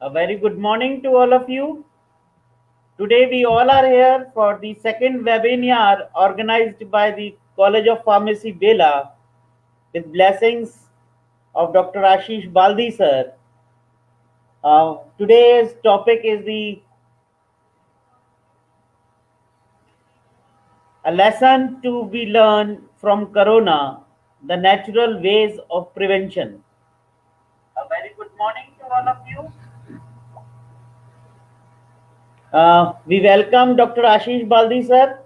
A very good morning to all of you. Today we all are here for the second webinar organized by the College of Pharmacy Bela with blessings of Dr. Ashish Baldi sir. Today's topic is a lesson to be learned from Corona, the natural ways of prevention. A very good morning to all of you. We welcome Dr. Ashish Baldi sir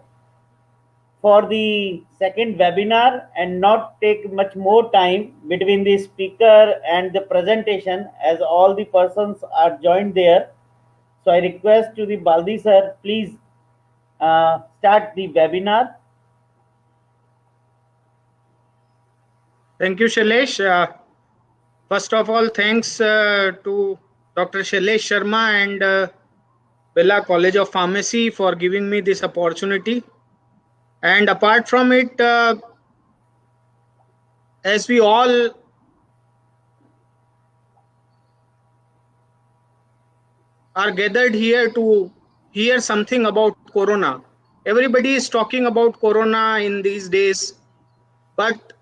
for the second webinar and not take much more time between the speaker and the presentation as all the persons are joined there. So I request to the Baldi sir, please start the webinar. Thank you, Shailesh. First of all, thanks to Dr. Shailesh Sharma and Bela College of Pharmacy for giving me this opportunity. And apart from it, as we all are gathered here to hear something about Corona, everybody is talking about Corona in these days, but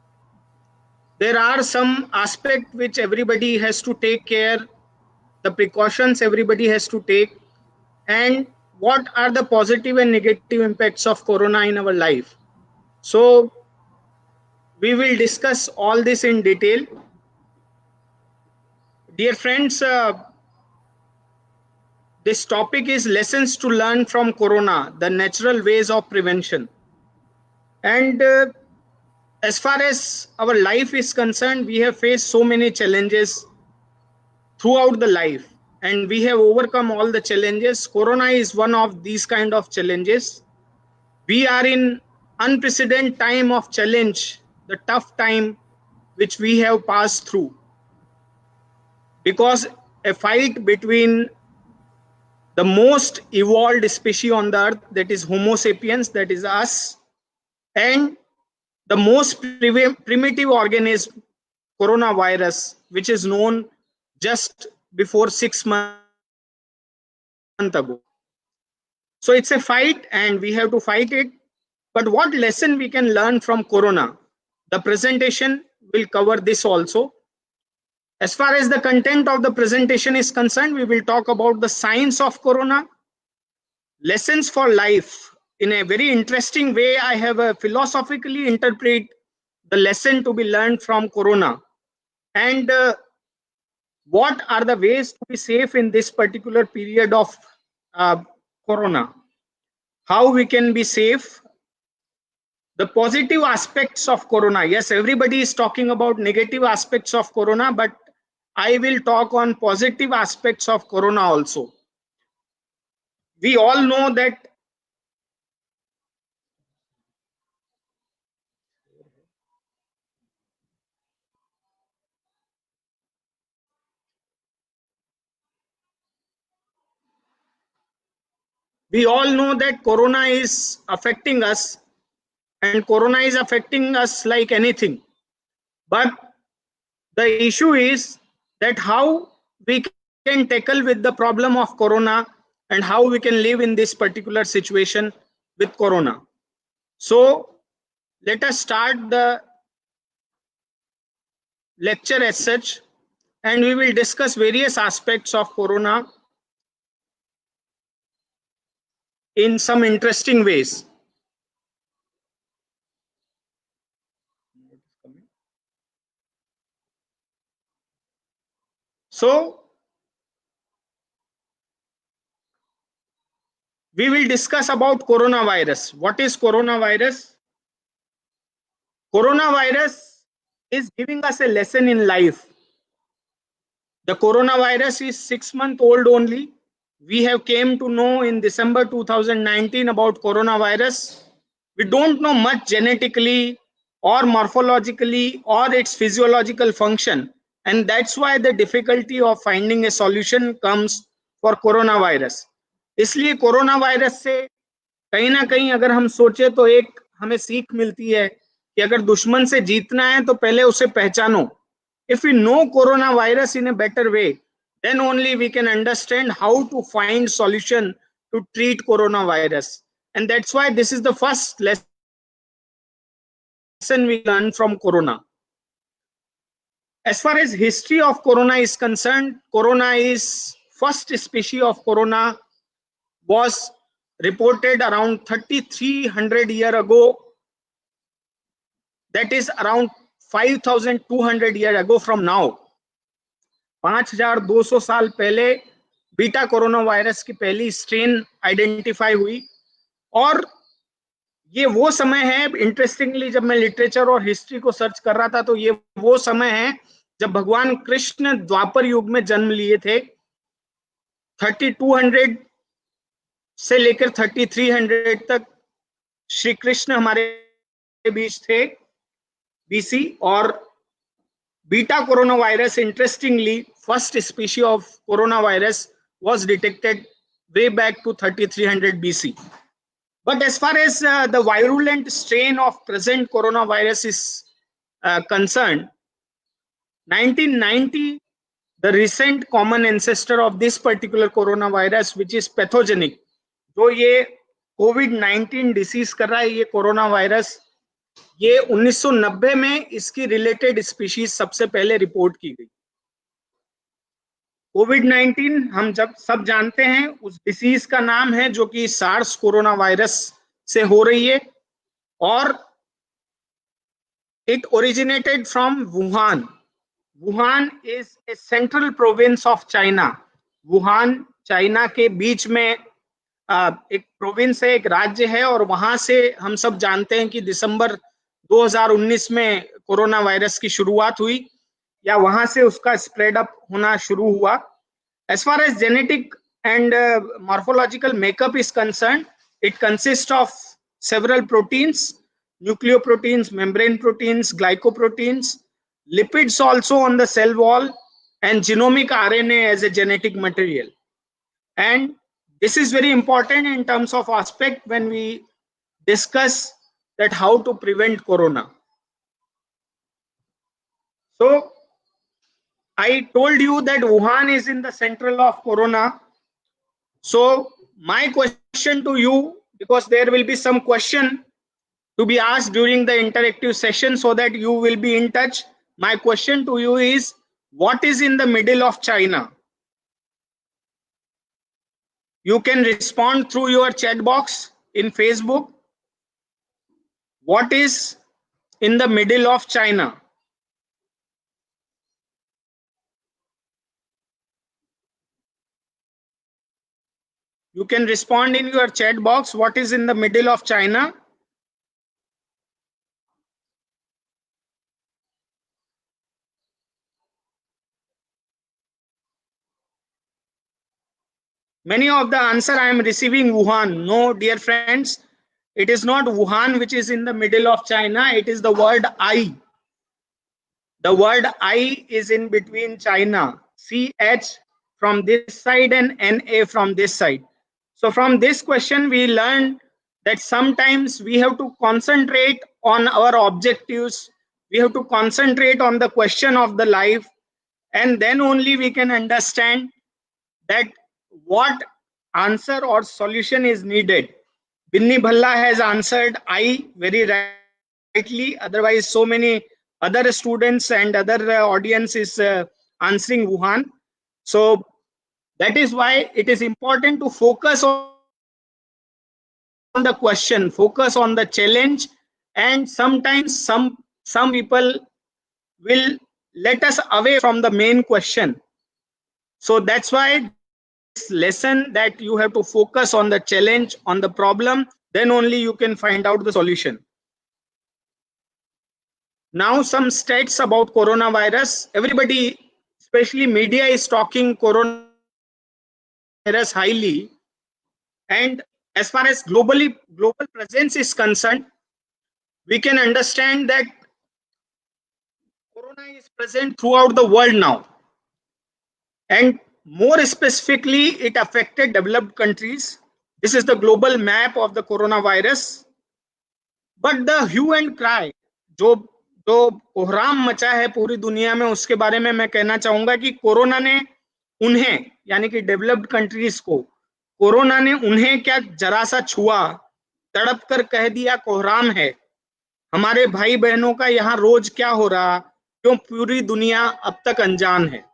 there are some aspects which everybody has to take care, the precautions everybody has to take, and what are the positive and negative impacts of Corona in our life. So we will discuss all this in detail. Dear friends, this topic is lessons to learn from Corona, the natural ways of prevention. And as far as our life is concerned, we have faced so many challenges throughout the life, and we have overcome all the challenges. Corona is one of these kind of challenges. We are in unprecedented time of challenge, the tough time which we have passed through, because a fight between the most evolved species on the earth, that is Homo sapiens, that is us, and the most primitive organism, coronavirus, which is known just before 6 months ago. So it's a fight and we have to fight it. But what lesson we can learn from Corona? The presentation will cover this also. As far as the content of the presentation is concerned, we will talk about the science of Corona, lessons for life. In a very interesting way, I have philosophically interpret the lesson to be learned from Corona, and what are the ways to be safe in this particular period of Corona, how we can be safe, the positive aspects of Corona. Yes, everybody is talking about negative aspects of Corona, but I will talk on positive aspects of Corona also. We all know that Corona is affecting us, and Corona is affecting us like anything. But the issue is that how we can tackle with the problem of Corona and how we can live in this particular situation with Corona. So let us start the lecture as such, and we will discuss various aspects of Corona in some interesting ways. So we will discuss about coronavirus. What is coronavirus? Coronavirus is giving us a lesson in life. The coronavirus is 6 months old only. We have came to know in December 2019 about coronavirus. We don't know much genetically or morphologically or its physiological function, and that's why the difficulty of finding a solution comes for coronavirus. इसलिए corona virus से कहीं ना कहीं अगर हम सोचे तो एक हमें सीख मिलती है कि अगर दुश्मन से जीतना है तो पहले उसे पहचानो. If we know coronavirus in a better way, then only we can understand how to find solution to treat coronavirus. And that's why this is the first lesson we learn from corona. As far as history of corona is concerned, corona is first species of corona was reported around 3300 years ago. That is around 5200 years ago from now. 5200 साल पहले beta corona virus की पहली strain identify हुई। और ये वो समय है, इंटरेस्टिंगली जब मैं लिटरेचर और हिस्ट्री को सर्च कर रहा था तो ये वो समय है जब भगवान कृष्ण द्वापर युग में जन्म लिए थे। 3200 से लेकर 3300 तक श्री कृष्ण हमारे बीच थे बीसी। और beta corona virus, interestingly first species of corona virus was detected way back to 3300 BC. But as far as the virulent strain of present coronavirus is concerned, 1990, the recent common ancestor of this particular coronavirus, which is pathogenic, जो ये COVID-19 disease कर रहा है, ये corona virus, ये 1990 में इसकी related species सबसे पहले रिपोर्ट की गई। कोविड-19 हम जब सब जानते हैं, उस डिसीज का नाम है जो कि सार्स कोरोना वायरस से हो रही है। और it originated from Wuhan. Wuhan is a central province of China. Wuhan China के बीच में एक प्रोविंस है, एक राज्य है। और वहां से हम सब जानते हैं कि दिसंबर 2019 में कोरोना वायरस की शुरुआत हुई, या वहां से उसका स्प्रेड अप होना शुरू हुआ। As far as genetic and morphological makeup is concerned, it consists of several proteins, nucleoproteins, membrane proteins, glycoproteins, lipids also on the cell wall, and genomic RNA as a genetic material. And this is very important in terms of aspect when we discuss that how to prevent corona. So I told you that Wuhan is in the central of corona. So my question to you, because there will be some question to be asked during the interactive session so that you will be in touch. My question to you is, what is in the middle of China? You can respond through your chat box in Facebook. What is in the middle of China? You can respond in your chat box. What is in the middle of China? Many of the answer I am receiving Wuhan. No, dear friends, it is not Wuhan which is in the middle of China. It is the word I. The word I is in between China. CH from this side and NA from this side. So from this question, we learned that sometimes we have to concentrate on our objectives. We have to concentrate on the question of the life, and then only we can understand that what answer or solution is needed. Binni Bhalla has answered I very rightly. Otherwise, so many other students and other audience is answering Wuhan. So that is why it is important to focus on the question, focus on the challenge. And sometimes some people will let us away from the main question. So that's why this lesson, that you have to focus on the challenge, on the problem, then only you can find out the solution. Now some stats about coronavirus. Everybody, especially media, is talking coronavirus highly. And as far as global presence is concerned, we can understand that corona is present throughout the world now. And more specifically, it affected developed countries. This is the global map of the coronavirus. But the hue and cry, जो कोहराम मचा है पूरी दुनिया में, उसके बारे में मैं कहना चाहूंगा कि कोरोना ने उन्हें यानी कि डेवलप्ड कंट्रीज को कोरोना ने उन्हें क्या जरा सा छुआ, तड़प कर कह दिया कोहराम है। हमारे भाई बहनों का यहाँ रोज क्या हो रहा, क्यों पूरी दुनिया अब तक अनजान है।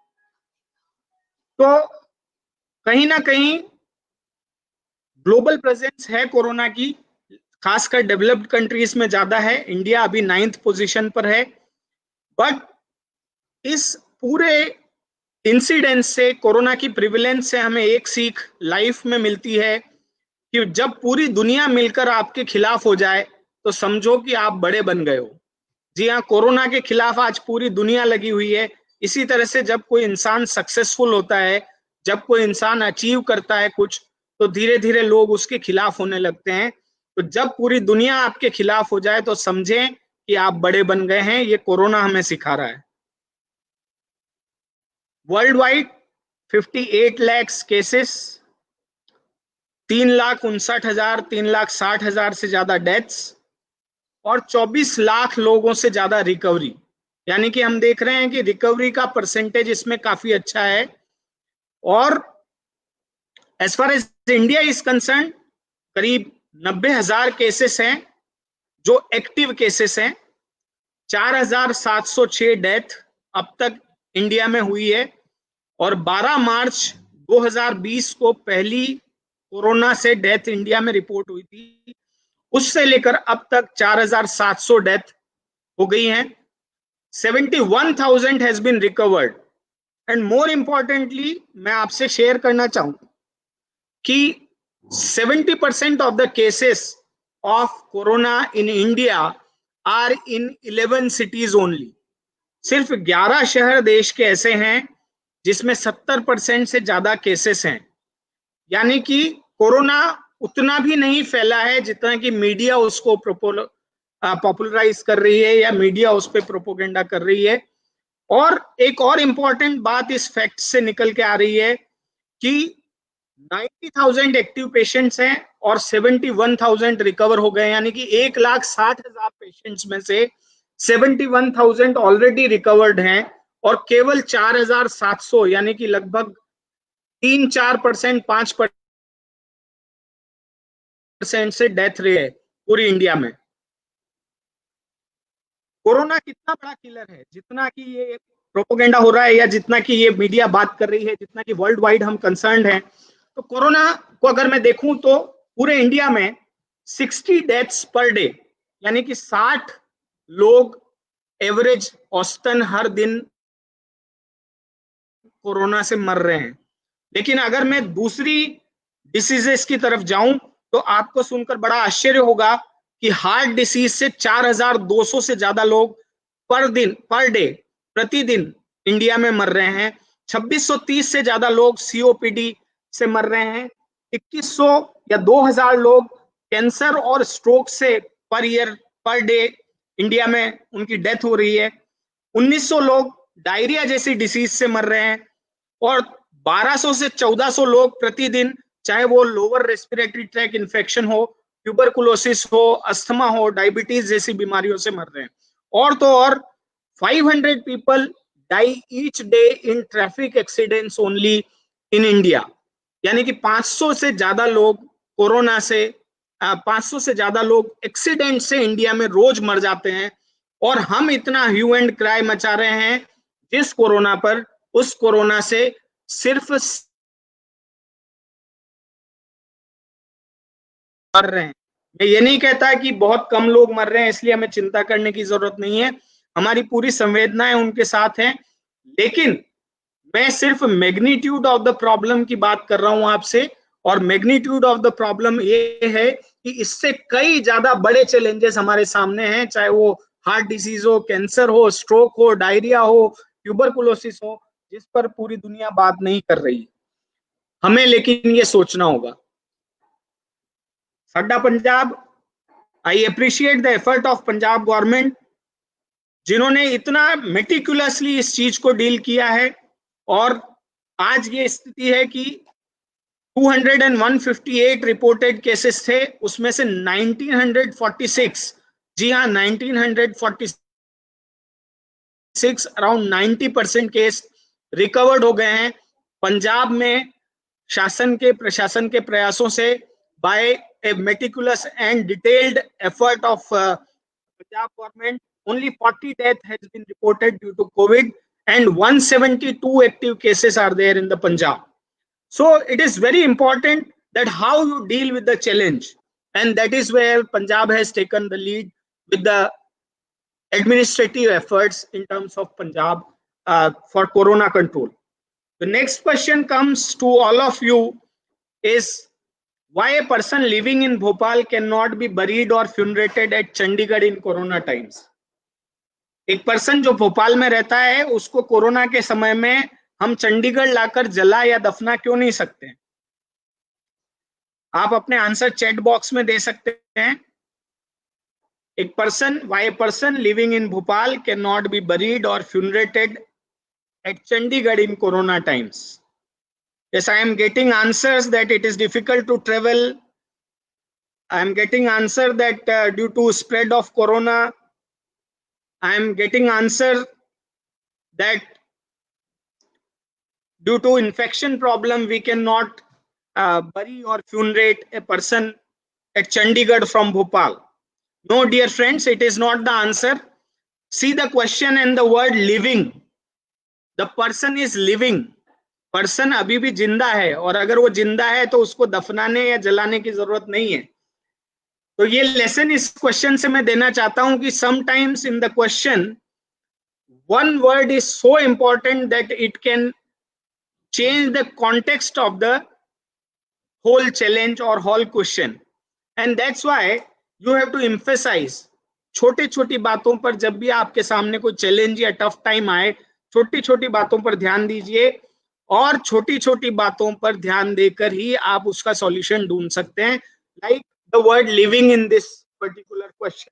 तो कहीं ना कहीं ग्लोबल प्रेजेंस है कोरोना की, खासकर डेवलप्ड कंट्रीज में ज्यादा है। इंडिया अभी 9th पोजीशन पर है। बट इस पूरे इंसिडेंस से, कोरोना की प्रिविलेंस से हमें एक सीख लाइफ में मिलती है कि जब पूरी दुनिया मिलकर आपके खिलाफ हो जाए तो समझो कि आप बड़े बन गए हो। जी हाँ, कोरोना के खिलाफ आज पूरी दुनिया लगी हुई है। इसी तरह से जब कोई इंसान सक्सेसफुल होता है, जब कोई इंसान अचीव करता है कुछ, तो धीरे धीरे लोग उसके खिलाफ होने लगते हैं। तो जब पूरी दुनिया आपके खिलाफ हो जाए तो समझें कि आप बड़े बन गए हैं। ये कोरोना हमें सिखा रहा है। वर्ल्ड वाइड 58 लाख केसेस, 3,59,000 3,60,000 से ज्यादा डेथ्स और 24 लाख लोगों से ज्यादा रिकवरी। यानी कि हम देख रहे हैं कि रिकवरी का परसेंटेज इसमें काफी अच्छा है। और as far as India is concern, करीब 90,000 केसेस हैं जो एक्टिव केसेस हैं। 4,706 डेथ अब तक इंडिया में हुई है। और 12 मार्च 2020 को पहली कोरोना से डेथ इंडिया में रिपोर्ट हुई थी। उससे लेकर अब तक 4,700 डेथ हो गई हैं। 71,000 has been recovered. And more importantly मैं आपसे शेयर करना चाहूं कि 70% of the cases of corona in India are in 11 cities only. सिर्फ 11 शहर देश के ऐसे हैं जिसमें 70% से ज्यादा केसेस हैं। यानी कि कोरोना उतना भी नहीं फैला है जितना कि मीडिया उसको पॉपुलराइज कर रही है या मीडिया उस पर प्रोपोगेंडा कर रही है। और एक और इंपॉर्टेंट बात इस फैक्ट से निकल के आ रही है कि 90,000 एक्टिव पेशेंट्स हैं और 71,000 रिकवर हो गए। यानी कि 1,60,000 पेशेंट्स में से 71,000 ऑलरेडी रिकवर्ड हैं और केवल 4,700 यानी कि लगभग 3-4% 5% से डेथ रेट है पूरी इंडिया में। कोरोना कितना बड़ा किलर है, जितना कि ये प्रोपोगेंडा हो रहा है या जितना कि ये मीडिया बात कर रही है, जितना कि वर्ल्ड वाइड हम कंसर्न्ड हैं, तो कोरोना को अगर मैं देखूं तो पूरे इंडिया में 60 डेथ्स पर डे यानी कि 60 लोग एवरेज औसतन हर दिन कोरोना से मर रहे हैं। लेकिन अगर मैं दूसरी डिसीजेस की तरफ जाऊं तो आपको सुनकर बड़ा आश्चर्य होगा कि हार्ट डिसीज से 4,200 से ज्यादा लोग पर डे प्रतिदिन इंडिया में मर रहे हैं। 2,630 से ज्यादा लोग सीओपीडी से मर रहे हैं। 2,100 या 2,000 लोग कैंसर और स्ट्रोक से per year per day India में उनकी डेथ हो रही है। 1,900 लोग डायरिया जैसी डिसीज से मर रहे हैं और 1,200 से 1,400 लोग प्रतिदिन, चाहे वो लोअर रेस्पिरेटरी ट्रैक इन्फेक्शन हो, ट्यूबरकुलोसिस हो, अस्थमा हो, डायबिटीज जैसी बीमारियों से मर रहे हैं। और तो और 500 people die each day in traffic accidents only in India. यानी कि 500 से ज्यादा लोग कोरोना से 500 से ज्यादा लोग एक्सीडेंट से इंडिया में रोज मर जाते हैं। और हम इतना ह्यू एंड क्राई मचा रहे हैं जिस कोरोना पर, उस कोरोना से सिर्फ मर रहे हैं। मैं ये नहीं कहता कि बहुत कम लोग मर रहे हैं इसलिए हमें चिंता करने की जरूरत नहीं है। हमारी पूरी संवेदनाएं उनके साथ हैं। लेकिन मैं सिर्फ मैग्नीट्यूड ऑफ द प्रॉब्लम की बात कर रहा हूं आपसे। और मैग्नीट्यूड ऑफ द प्रॉब्लम ये है कि इससे कई ज्यादा बड़े चैलेंजेस हमारे सामने हैं, चाहे वो हार्ट डिसीज हो, कैंसर हो, स्ट्रोक हो, डायरिया हो, ट्यूबरकुलोसिस हो, जिस पर पूरी दुनिया बात नहीं कर रही। हमें लेकिन ये सोचना होगा। साडा Punjab, I appreciate the effort of Punjab government जिन्होंने इतना मेटिकुलसली इस चीज को डील किया है। और आज ये स्थिति है कि 258 रिपोर्टेड केसेस थे, उसमें से 1946, जी हाँ 1946 अराउंड 90% केस रिकवर्ड हो गए हैं। पंजाब में शासन के प्रशासन के प्रयासों से by a meticulous and detailed effort of Punjab government only 40 death has been reported due to COVID and 172 active cases are there in the Punjab. So it is very important that how you deal with the challenge, and that is where Punjab has taken the lead with the administrative efforts in terms of Punjab for corona control. The next question comes to all of you is why a person living in Bhopal cannot be buried or funerated at Chandigarh in corona times. एक person जो भोपाल में रहता है उसको corona के समय में हम चंडीगढ़ लाकर जला या दफना क्यों नहीं सकते? आप अपने आंसर चैट बॉक्स में दे सकते हैं. एक person, why a person living in Bhopal cannot be buried or funerated at Chandigarh in corona times. Yes, I am getting answers that it is difficult to travel. I am getting answer that due to spread of corona. I am getting answer that due to infection problem we cannot bury or funerate a person at Chandigarh from Bhopal. No, dear friends, it is not the answer. See the question and the word living. The person is living. Person अभी भी जिंदा है और अगर वो जिंदा है तो उसको दफनाने या जलाने की जरूरत नहीं है. तो ये लेसन इस क्वेश्चन से मैं देना चाहता हूं कि sometimes in the question one word is so important that it can change the context of the whole challenge और whole question, and that's why you have to emphasise. छोटी छोटी बातों पर जब भी आपके सामने कोई चैलेंज या टफ टाइम आए, छोटी छोटी बातों पर ध्यान दीजिए और छोटी छोटी बातों पर ध्यान देकर ही आप उसका सॉल्यूशन ढूंढ सकते हैं. Like the word living in this particular question.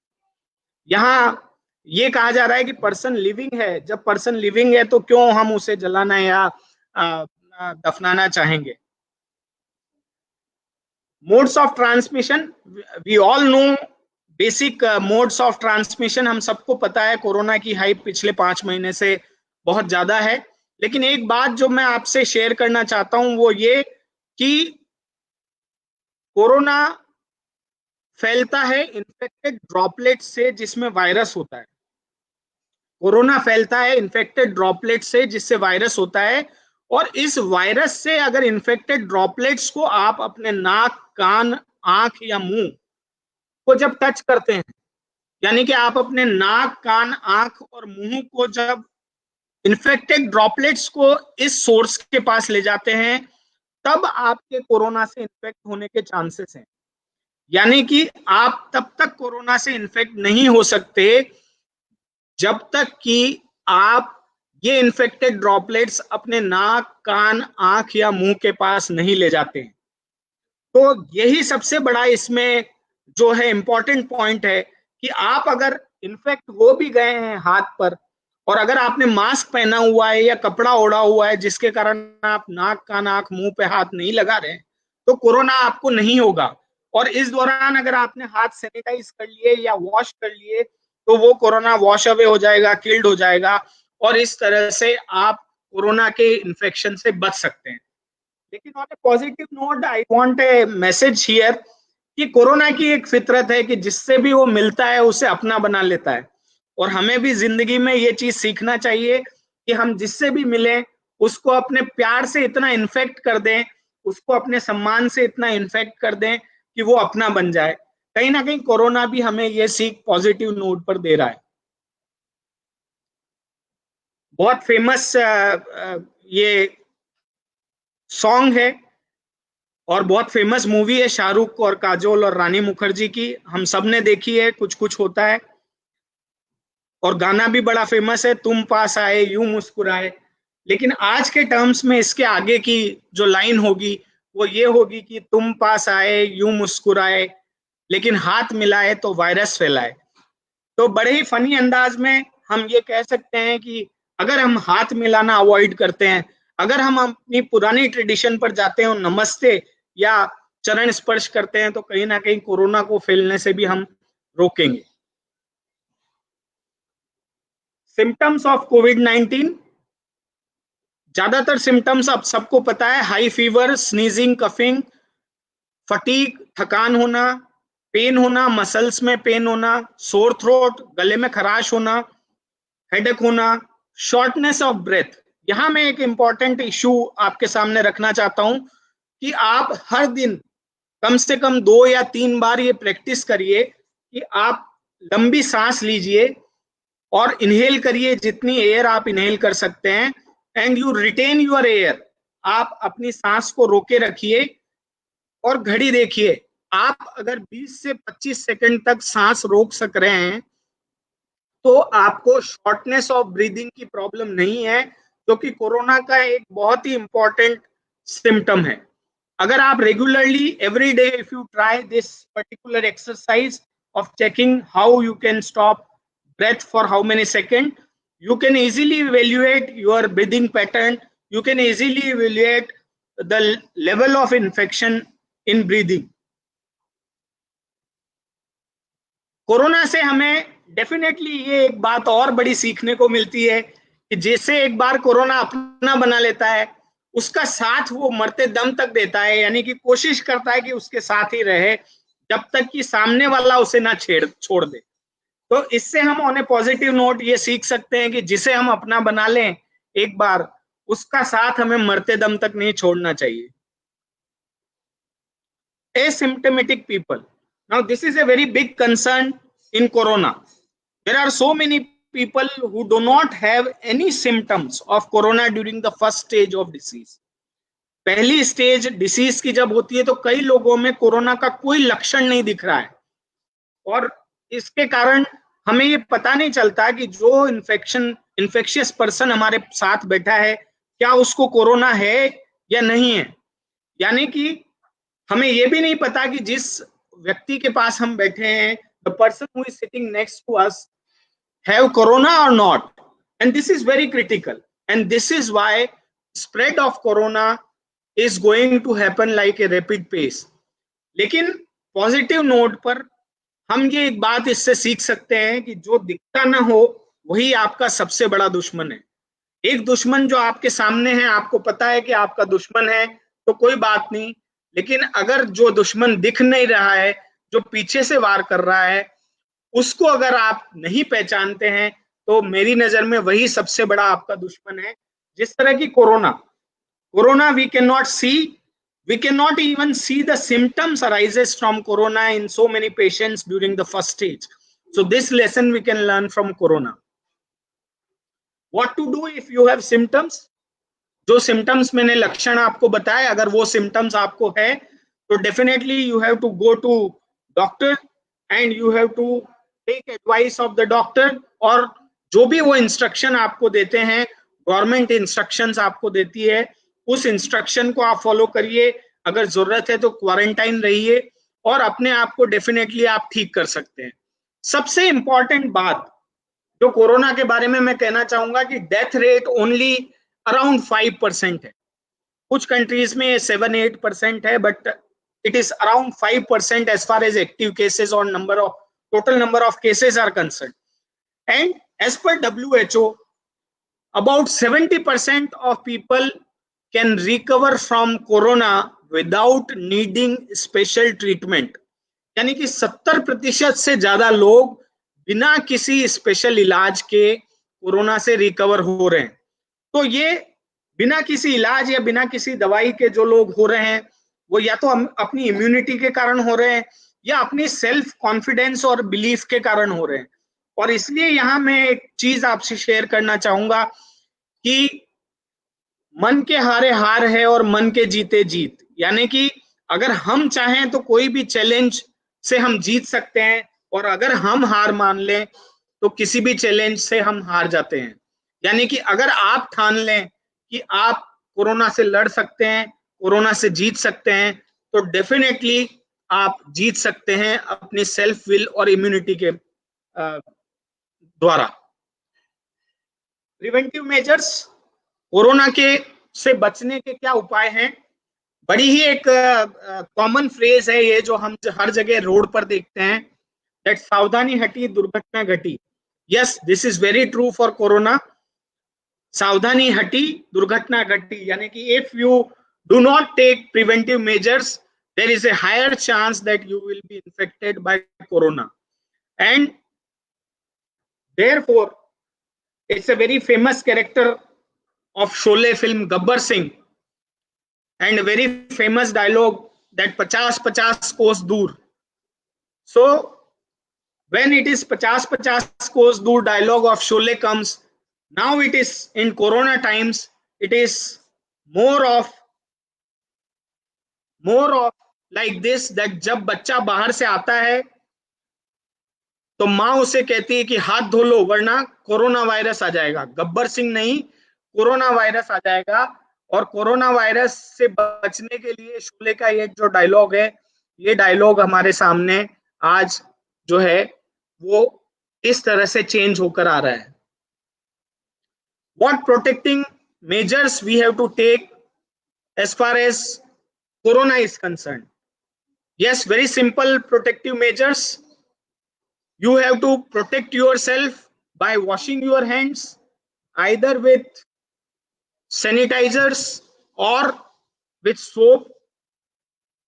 यहां ये कहा जा रहा है कि पर्सन लिविंग है. जब पर्सन लिविंग है तो क्यों हम उसे जलाना या दफनाना चाहेंगे? Modes of transmission, we all know basic modes of transmission. हम सबको पता है कोरोना की हाइप पिछले 5 महीने से बहुत ज्यादा है. लेकिन एक बात जो मैं आपसे शेयर करना चाहता हूं वो ये कि कोरोना फैलता है इन्फेक्टेड ड्रॉपलेट से जिसमें वायरस होता है. कोरोना फैलता है इन्फेक्टेड ड्रॉपलेट से जिससे वायरस होता है, और इस वायरस से अगर इन्फेक्टेड ड्रॉपलेट्स को आप अपने नाक, कान, आंख या मुंह को जब टच करते हैं, यानी कि आप अपने नाक, कान, आंख और मुंह को जब इन्फेक्टेड ड्रॉपलेट्स को इस सोर्स के पास ले जाते हैं, तब आपके कोरोना से इन्फेक्ट होने के चांसेस हैं. यानी कि आप तब तक कोरोना से इन्फेक्ट नहीं हो सकते जब तक कि आप ये इन्फेक्टेड ड्रॉपलेट्स अपने नाक, कान, आंख या मुंह के पास नहीं ले जाते हैं. तो यही सबसे बड़ा इसमें जो है इंपॉर्टेंट पॉइंट है कि आप अगर इन्फेक्ट हो भी गए हैं हाथ पर, और अगर आपने मास्क पहना हुआ है या कपड़ा ओढ़ा हुआ है जिसके कारण आप नाक, कान, आंख, मुंह पे हाथ नहीं लगा रहे हैं, तो कोरोना आपको नहीं होगा. और इस दौरान अगर आपने हाथ सैनिटाइज कर लिए या वॉश कर लिए तो वो कोरोना वॉश अवे हो जाएगा, किल्ड हो जाएगा, और इस तरह से आप कोरोना के इन्फेक्शन से बच सकते हैं. लेकिन on A positive note I want a message here कि कोरोना की एक फितरत है कि जिससे भी वो मिलता है उसे अपना बना लेता है. और हमें भी जिंदगी में ये चीज सीखना चाहिए कि हम जिससे भी मिलें उसको अपने प्यार से इतना इन्फेक्ट कर दें, उसको अपने सम्मान से इतना इन्फेक्ट कर दें कि वो अपना बन जाए. कहीं ना कहीं कोरोना भी हमें ये सीख पॉजिटिव नोट पर दे रहा है. बहुत फेमस ये सॉन्ग है और बहुत फेमस मूवी है शाहरुख और काजोल और रानी मुखर्जी की. हम सब ने देखी है, कुछ कुछ होता है. और गाना भी बड़ा फेमस है, तुम पास आए यूं मुस्कुराए. लेकिन आज के टर्म्स में इसके आगे की जो लाइन होगी वो ये होगी कि तुम पास आए यूं मुस्कुराए, लेकिन हाथ मिलाए तो वायरस फैलाए. तो बड़े ही फनी अंदाज में हम ये कह सकते हैं कि अगर हम हाथ मिलाना अवॉइड करते हैं, अगर हम अपनी पुरानी ट्रेडिशन पर जाते हैं और नमस्ते या चरण स्पर्श करते हैं, तो कहीं ना कहीं कोरोना को फैलने से भी हम रोकेंगे. सिम्टम्स ऑफ कोविड-19, ज्यादातर सिम्टम्स अब सबको पता है, high fever, sneezing, coughing, fatigue, थकान होना, पेन होना, मसल्स में पेन होना, सोर थ्रोट, गले में खराश होना, हेडेक होना, शॉर्टनेस ऑफ ब्रेथ। यहां मैं एक इंपॉर्टेंट इश्यू आपके सामने रखना चाहता हूं कि आप हर दिन कम से कम 2 या 3 बार ये प्रैक्टिस करिए कि आप लंबी सांस लीजिए और इनहेल करिए जितनी एयर आप इनहेल कर सकते हैं, and you retain your air. आप अपनी सांस को रोके रखिए और घड़ी देखिए। आप अगर 20 से 25 सेकंड तक सांस रोक सक रहे हैं तो आपको शॉर्टनेस ऑफ ब्रीदिंग की प्रॉब्लम नहीं है, जो कि कोरोना का एक बहुत ही इंपॉर्टेंट सिम्टम है। अगर आप regularly every day if you try this particular exercise of checking how you can stop breath for how many seconds, you can easily evaluate your breathing pattern. You can easily evaluate the level of infection in breathing. Corona से हमें definitely ये एक बात और बड़ी सीखने को मिलती है कि जैसे एक बार कोरोना अपना बना लेता है, उसका साथ वो मरते दम तक देता है, यानी कि कोशिश करता है कि उसके साथ ही रहे जब तक कि सामने वाला उसे ना छोड़ दे। तो इससे हम ऑन ए पॉजिटिव नोट ये सीख सकते हैं कि जिसे हम अपना बना लें एक बार, उसका साथ हमें मरते दम तक नहीं छोड़ना चाहिए। Asymptomatic people. Now, this is a very big concern in corona. There are so many people who do not have any symptoms of corona during the first stage of disease. पहली स्टेज डिसीज की जब होती है तो कई लोगों में corona का कोई लक्षण नहीं दिख रहा है, और इसके कारण हमें ये पता नहीं चलता कि जो इन्फेक्शियस पर्सन हमारे साथ बैठा है क्या उसको कोरोना है या नहीं है। यानी कि हमें ये भी नहीं पता कि जिस व्यक्ति के पास हम बैठे हैं, the person who is sitting next to us, have corona और not, and this is very critical, and this is why spread of corona is going to happen like a rapid pace. लेकिन positive note पर हम ये एक बात इससे सीख सकते हैं कि जो दिखता ना हो वही आपका सबसे बड़ा दुश्मन है। एक दुश्मन जो आपके सामने है, आपको पता है कि आपका दुश्मन है तो कोई बात नहीं, लेकिन अगर जो दुश्मन दिख नहीं रहा है, जो पीछे से वार कर रहा है, उसको अगर आप नहीं पहचानते हैं तो मेरी नजर में वही सबसे बड़ा आपका दुश्मन है। जिस तरह की corona we cannot even see the symptoms arises from corona in so many patients during the first stage. So this lesson we can learn from corona. What to do if you have symptoms? जो symptoms मैंने लक्षण आपको बताए, अगर वो symptoms आपको है तो definitely you have to go to doctor and you have to take advice of the doctor, और जो भी वो instruction आपको देते हैं, गवर्नमेंट इंस्ट्रक्शंस आपको देती है, उस इंस्ट्रक्शन को आप फॉलो करिए। अगर जरूरत है तो क्वारंटाइन रहिए और अपने आप को डेफिनेटली आप ठीक कर सकते हैं। सबसे इंपॉर्टेंट बात जो कोरोना के बारे में मैं कहना चाहूंगा कि डेथ रेट ओनली अराउंड 5% है। कुछ कंट्रीज में 7-8% है, but it is around 5% as far as active cases और total number of cases are concern. And as पर WHO, about 70% of people can recover from corona without needing special treatment. यानी कि 70% से ज्यादा लोग बिना किसी स्पेशल इलाज के कोरोना से रिकवर हो रहे हैं। तो ये बिना किसी इलाज या बिना किसी दवाई के जो लोग हो रहे हैं, वो या तो अपनी इम्यूनिटी के कारण हो रहे हैं या अपनी सेल्फ कॉन्फिडेंस और बिलीफ के कारण हो रहे हैं। और इसलिए यहां मैं एक चीज आपसे शेयर करना चाहूंगा कि मन के हारे हार है और मन के जीते जीत। यानी कि अगर हम चाहें तो कोई भी चैलेंज से हम जीत सकते हैं, और अगर हम हार मान लें तो किसी भी चैलेंज से हम हार जाते हैं। यानी कि अगर आप ठान लें कि आप कोरोना से लड़ सकते हैं, कोरोना से जीत सकते हैं, तो डेफिनेटली आप जीत सकते हैं अपनी सेल्फ विल और इम्यूनिटी के द्वारा। प्रिवेंटिव मेजर्स, कोरोना के से बचने के क्या उपाय हैं? बड़ी ही एक कॉमन फ्रेज है ये जो हम हर जगह रोड पर देखते हैं, दैट सावधानी हटी दुर्घटना घटी। Yes, this is very true for corona. सावधानी हटी दुर्घटना घटी, यानी कि if you do not take preventive measures, there is a higher chance that you will be infected by corona. And therefore, it's a very famous character of Sholay film, Gabbar Singh, and a very famous dialogue that 50-50 कोस दूर. So when it is 50-50 कोस दूर dialogue of Sholay comes, now it is in corona times, it is more of like this, that जब बच्चा बाहर से आता है तो माँ उसे कहती है कि हाथ धो लो वरना कोरोना वायरस आ जाएगा. गब्बर सिंह नहीं, कोरोना वायरस आ जाएगा. और कोरोना वायरस से बचने के लिए शोले का ये जो डायलॉग है, ये डायलॉग हमारे सामने आज जो है वो इस तरह से चेंज होकर आ रहा है. What protecting measures we have to take as far as corona is concerned? Yes, very simple protective measures. You have to protect yourself by washing your hands either with sanitizers or with soap.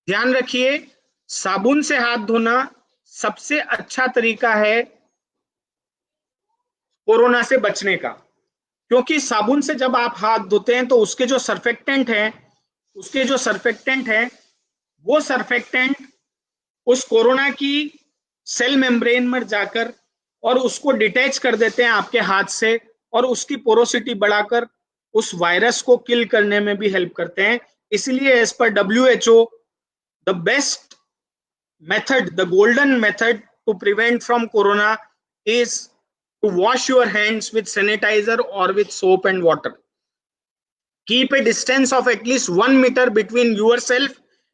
ध्यान रखिए, साबुन से हाथ धोना सबसे अच्छा तरीका है कोरोना से बचने का, क्योंकि साबुन से जब आप हाथ धोते हैं तो उसके जो सरफेक्टेंट है वो सरफेक्टेंट उस कोरोना की सेल मेम्ब्रेन में जाकर और उसको डिटैच कर देते हैं आपके हाथ से, और उसकी पोरोसिटी बढ़ाकर उस वायरस को किल करने में भी हेल्प करते हैं. इसलिए एज पर WHO, the best method, the golden method to prevent from corona is to wash your hands with sanitizer or with soap and water. Keep a distance of at least 1 meter between yourself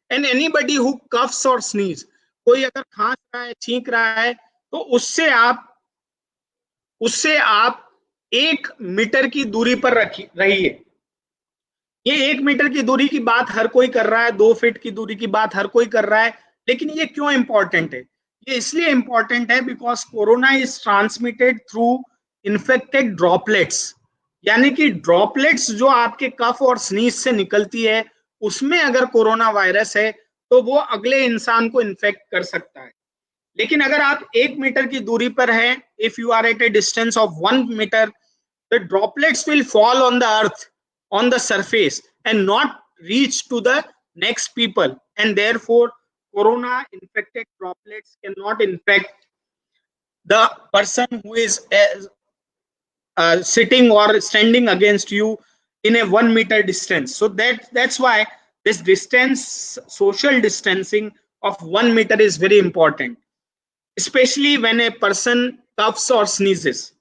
and anybody who coughs or sneeze. कोई अगर खांस रहा है, छींक रहा है, तो उससे आप 1 मीटर की दूरी पर रहिए. ये 1 मीटर की दूरी की बात हर कोई कर रहा है, 2 फीट की दूरी की बात हर कोई कर रहा है, लेकिन ये क्यों इंपॉर्टेंट है? ये इसलिए इंपॉर्टेंट है because corona is transmitted through infected droplets, यानी कि ड्रॉपलेट्स जो आपके कफ और स्नीज से निकलती है उसमें अगर कोरोना वायरस है तो वो अगले इंसान को इन्फेक्ट कर सकता है. लेकिन अगर आप 1 मीटर की दूरी पर हैं, if you are at a distance of 1 metre, the droplets will fall on the earth, on the surface and not reach to the next people, and therefore corona infected droplets cannot infect the person who is sitting or standing against you in a 1 meter distance. So that's why this distance, social distancing of 1 meter is very important, especially when a person coughs or sneezes.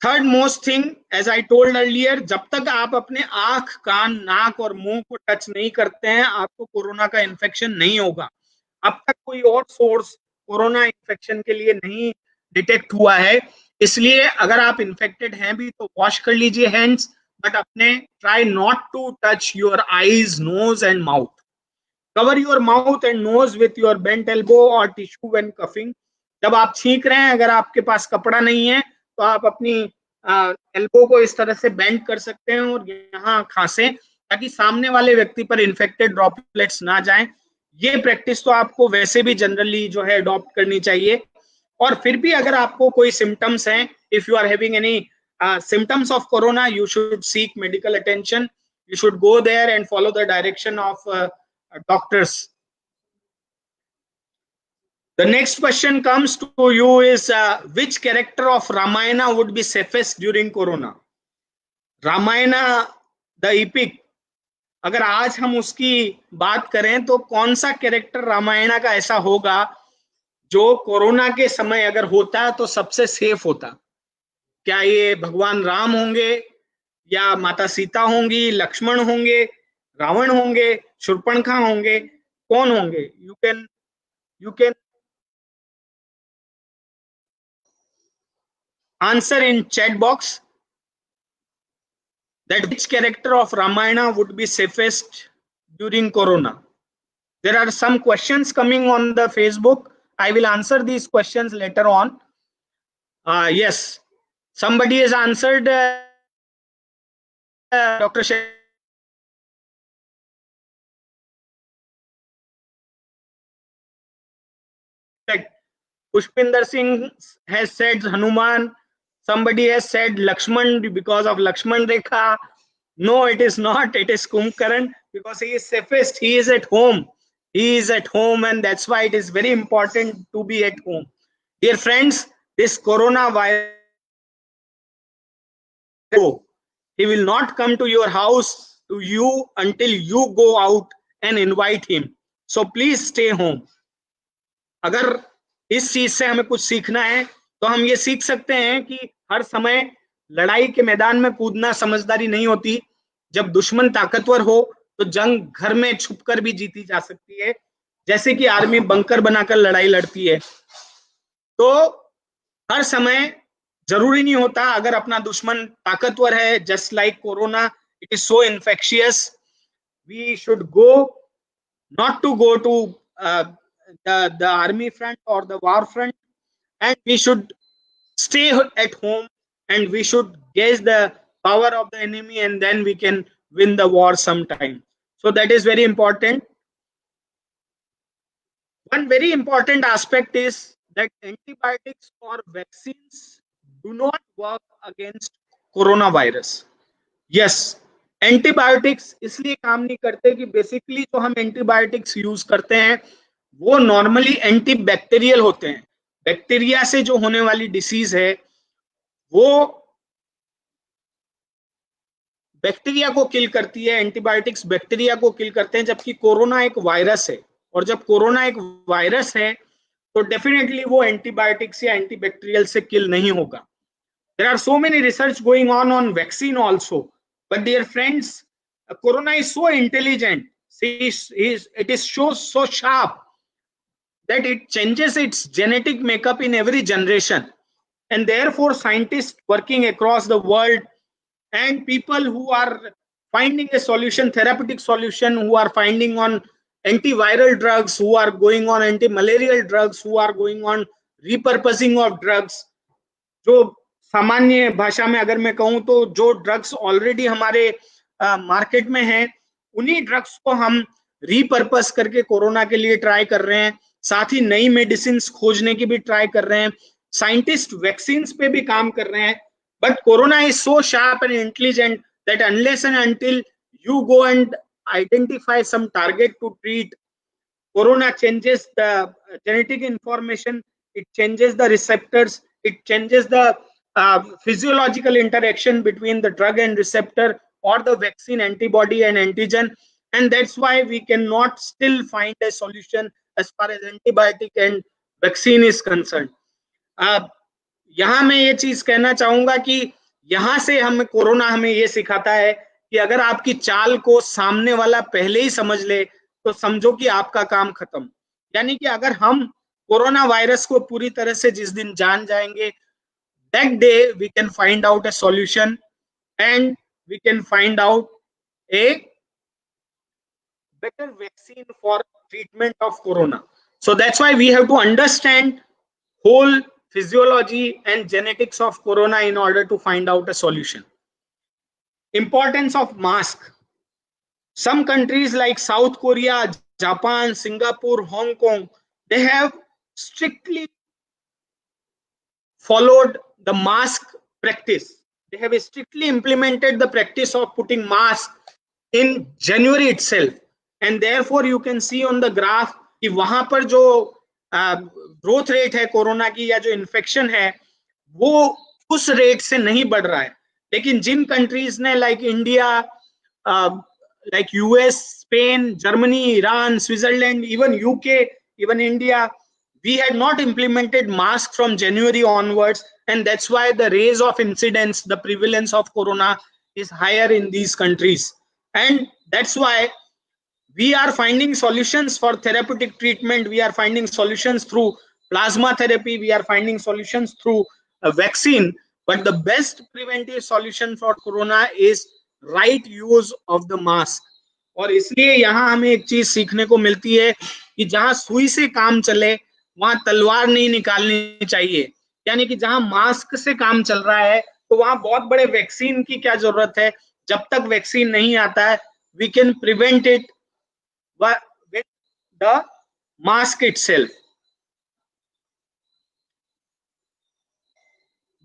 Third most thing, as I told earlier, जब तक आप अपने आंख, कान, नाक और मुंह को touch नहीं करते हैं आपको कोरोना का इन्फेक्शन नहीं होगा. अब तक कोई और सोर्स कोरोना इन्फेक्शन के लिए नहीं डिटेक्ट हुआ है, इसलिए अगर आप इन्फेक्टेड हैं भी तो वॉश कर लीजिए हैंड्स, बट अपने try not to touch your eyes, nose and mouth. Cover your mouth and nose with your bent elbow और टिश्यू व्हेन कफिंग. जब आप छींक रहे हैं, अगर आपके पास कपड़ा नहीं है तो आप अपनी एल्बो को इस तरह से बेंड कर सकते हैं और यहाँ खांसें, ताकि सामने वाले व्यक्ति पर इन्फेक्टेड ड्रॉपलेट्स ना जाएं. ये प्रैक्टिस तो आपको वैसे भी जनरली जो है अडॉप्ट करनी चाहिए. और फिर भी अगर आपको कोई सिम्टम्स हैं, if you are having any symptoms of corona, you should seek medical attention. You should go there and follow the direction of doctors. The next question comes to you is which character of Ramayana would be safest during Corona? Ramayana, the epic. अगर आज हम उसकी बात करें तो कौन सा character Ramayan का ऐसा होगा जो कोरोना के समय अगर होता तो सबसे सेफ होता? क्या ये भगवान राम होंगे, या माता सीता होंगी, लक्ष्मण होंगे, रावण होंगे, शूर्पणखा होंगे, कौन होंगे? You can answer in chat box that which character of Ramayana would be safest during Corona. There are some questions coming on the Facebook. I will answer these questions later on. Yes, somebody has answered Dr. Pushpinder Singh has said Hanuman. Somebody has said Lakshman because of Lakshman Rekha. No, it is not. It is Kumbhakaran because he is safest. He is at home. He is at home, and that's why it is very important to be at home. Dear friends, this coronavirus, he will not come to your house to you until you go out and invite him. So please stay home. अगर इस चीज से हमें कुछ सीखना है तो हम ये सीख सकते हैं कि हर समय लड़ाई के मैदान में कूदना समझदारी नहीं होती। जब दुश्मन ताकतवर हो तो जंग घर में छुपकर भी जीती जा सकती है, जैसे कि आर्मी बंकर बनाकर लड़ाई लड़ती है। तो हर समय जरूरी नहीं होता अगर अपना दुश्मन ताकतवर है, just like corona, it is so infectious, we should go not to go to the army front or the war front, and we should stay at home and we should gauge the power of the enemy, and then we can win the war sometime. So that is very important. One very important aspect is that antibiotics or vaccines do not work against coronavirus. Yes, antibiotics इसलिए काम नहीं करते कि basically जो हम antibiotics use करते हैं वो नॉर्मली एंटीबैक्टीरियल होते हैं। बैक्टीरिया से जो होने वाली डिसीज है वो बैक्टीरिया को किल करती है, एंटीबायोटिक्स बैक्टीरिया को किल करते हैं, जबकि कोरोना एक वायरस है, और जब कोरोना एक वायरस है तो डेफिनेटली वो एंटीबायोटिक्स या एंटीबैक्टीरियल से किल नहीं होगा। There are so many research going on vaccine also. But dear friends, corona is so intelligent. It is so sharp that it changes its genetic makeup in every generation. And therefore, scientists working across the world and people who are finding a solution, therapeutic solution, who are finding on antiviral drugs, who are going on anti-malarial drugs, who are going on repurposing of drugs, जो सामान्य भाषा में अगर मैं कहूं तो जो drugs already हमारे मार्केट में हैं उन्हीं ड्रग्स को हम रीपर्पस करके कोरोना के लिए ट्राई कर रहे हैं। साथ ही नई मेडिसिन खोजने की भी ट्राई कर रहे हैं, साइंटिस्ट वैक्सीन पे भी काम कर रहे हैं। But corona is so sharp and intelligent that unless and until you go and identify some target to treat, corona changes the genetic information, it changes the receptors, it changes the physiological interaction between the drug and receptor or the vaccine antibody and antigen, and that's why we cannot still find a solution as far as antibiotic and vaccine is concerned. यहाँ मैं ये चीज कहना चाहूंगा कि यहाँ से हमें कोरोना हमें ये सिखाता है कि अगर आपकी चाल को सामने वाला पहले ही समझ ले तो समझो कि आपका काम खत्म। यानी कि अगर हम कोरोना वायरस को पूरी तरह से जिस दिन जान जाएंगे, that day we can find out a solution and we can find out a better vaccine for treatment of corona. So that's why we have to understand whole physiology and genetics of corona in order to find out a solution. Importance of mask. Some countries like South Korea, Japan, Singapore, Hong Kong, they have strictly followed the mask practice. They have strictly implemented the practice of putting mask in January itself, and therefore you can see on the graph कि वहां पर जो growth rate है corona की या जो infection है वो उस रेट से नहीं बढ़ रहा है। लेकिन जिन कंट्रीज ने like India, like US, Spain, Germany, Iran, Switzerland, even UK, even India, we had not implemented mask from January onwards, and that's why the raise of incidence, the prevalence of corona is higher in these countries. And that's why we are finding solutions for therapeutic treatment. We are finding solutions through plasma therapy. We are finding solutions through a vaccine. But the best preventive solution for corona is right use of the mask. और इसलिए यहाँ हमें एक चीज सीखने को मिलती है कि जहाँ सुई से काम चले वहां तलवार नहीं निकालनी चाहिए। यानी कि जहां मास्क से काम चल रहा है तो वहां बहुत बड़े वैक्सीन की क्या जरूरत है, जब तक वैक्सीन नहीं आता है, we can prevent it with the mask itself.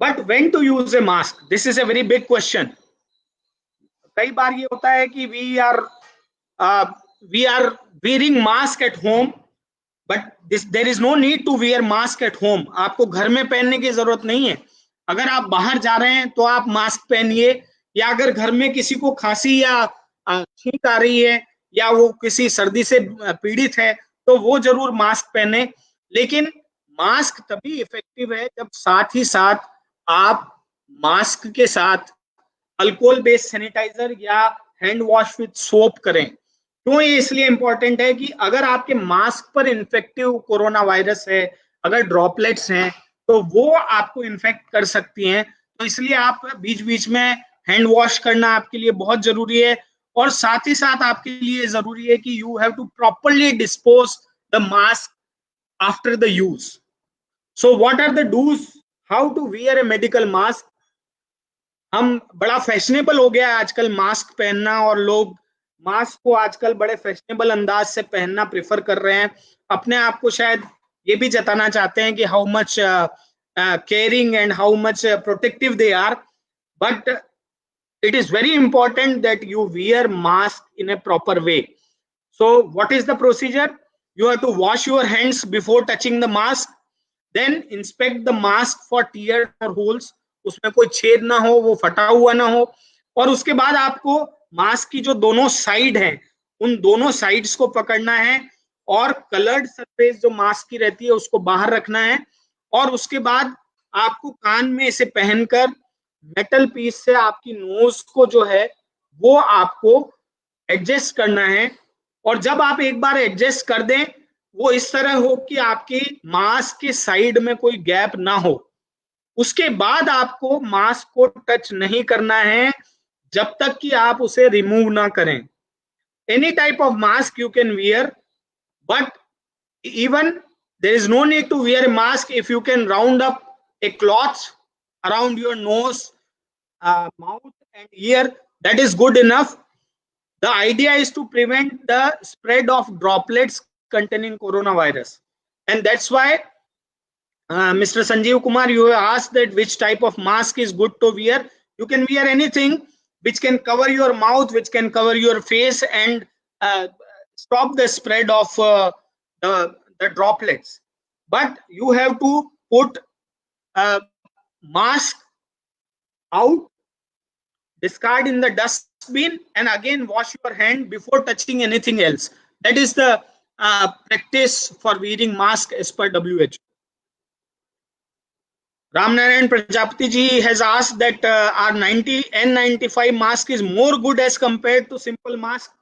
But when to use a mask? This is a very big question. कई बार ये होता है कि we are wearing mask at home, but there is no need to wear mask at home. आपको घर में पहनने की जरूरत नहीं है. अगर आप बाहर जा रहे हैं तो आप मास्क पहनिए, या अगर घर में किसी को खांसी या छींक आ रही है या वो किसी सर्दी से पीड़ित है तो वो जरूर मास्क पहने. लेकिन मास्क तभी इफेक्टिव है जब साथ ही साथ आप मास्क के साथ अल्कोहल बेस्ड सैनिटाइजर या हैंड वॉश विद सोप करें. क्यों ये इसलिए इंपॉर्टेंट है कि अगर आपके मास्क पर इन्फेक्टिव कोरोना वायरस है, अगर ड्रॉपलेट्स हैं, तो वो आपको इन्फेक्ट कर सकती हैं. तो इसलिए आप बीच बीच में हैंड वॉश करना आपके लिए बहुत जरूरी है. और साथ ही साथ आपके लिए जरूरी है कि you have to properly dispose the mask after the use. So what are the dos, how to wear a medical mask. हम बड़ा फैशनेबल हो गया है आजकल मास्क पहनना, और लोग मास्क को आजकल बड़े फैशनेबल अंदाज से पहनना प्रेफर कर रहे हैं. अपने आप को शायद ये भी जताना चाहते हैं कि how much caring and how much protective they are. But it is very important that you wear mask in a proper way. So what is the procedure? You have to wash your hands before touching the mask, then inspect the mask for tears or holes. उसमें कोई छेद ना हो, वो फटा हुआ ना हो. और उसके बाद आपको मास्क की जो दोनों साइड है उन दोनों साइड्स को पकड़ना है और कलर्ड सरफेस जो मास्क की रहती है उसको बाहर रखना है. और उसके बाद आपको कान में इसे पहनकर मेटल पीस से आपकी नोज को जो है वो आपको एडजस्ट करना है. और जब आप एक बार एडजस्ट कर दें, वो इस तरह हो कि आपकी मास्क के साइड में कोई गैप ना हो. उसके बाद आपको मास्क को टच नहीं करना है जब तक कि आप उसे रिमूव ना करें. Any type of mask you can wear, but even there is no need to wear a mask if you can round up a cloth around your nose, mouth and ear. That is good enough. The idea is to prevent the spread of droplets containing coronavirus, and that's why Mr. Sanjeev Kumar, you have asked that which type of mask is good to wear. You can wear anything which can cover your mouth, which can cover your face and stop the spread of the droplets. But you have to put a mask out, discard in the dustbin, and again wash your hand before touching anything else. That is the practice for wearing mask as per WHO. Ramnarayan Prajapati ji has asked that our N95 mask is more good as compared to simple mask.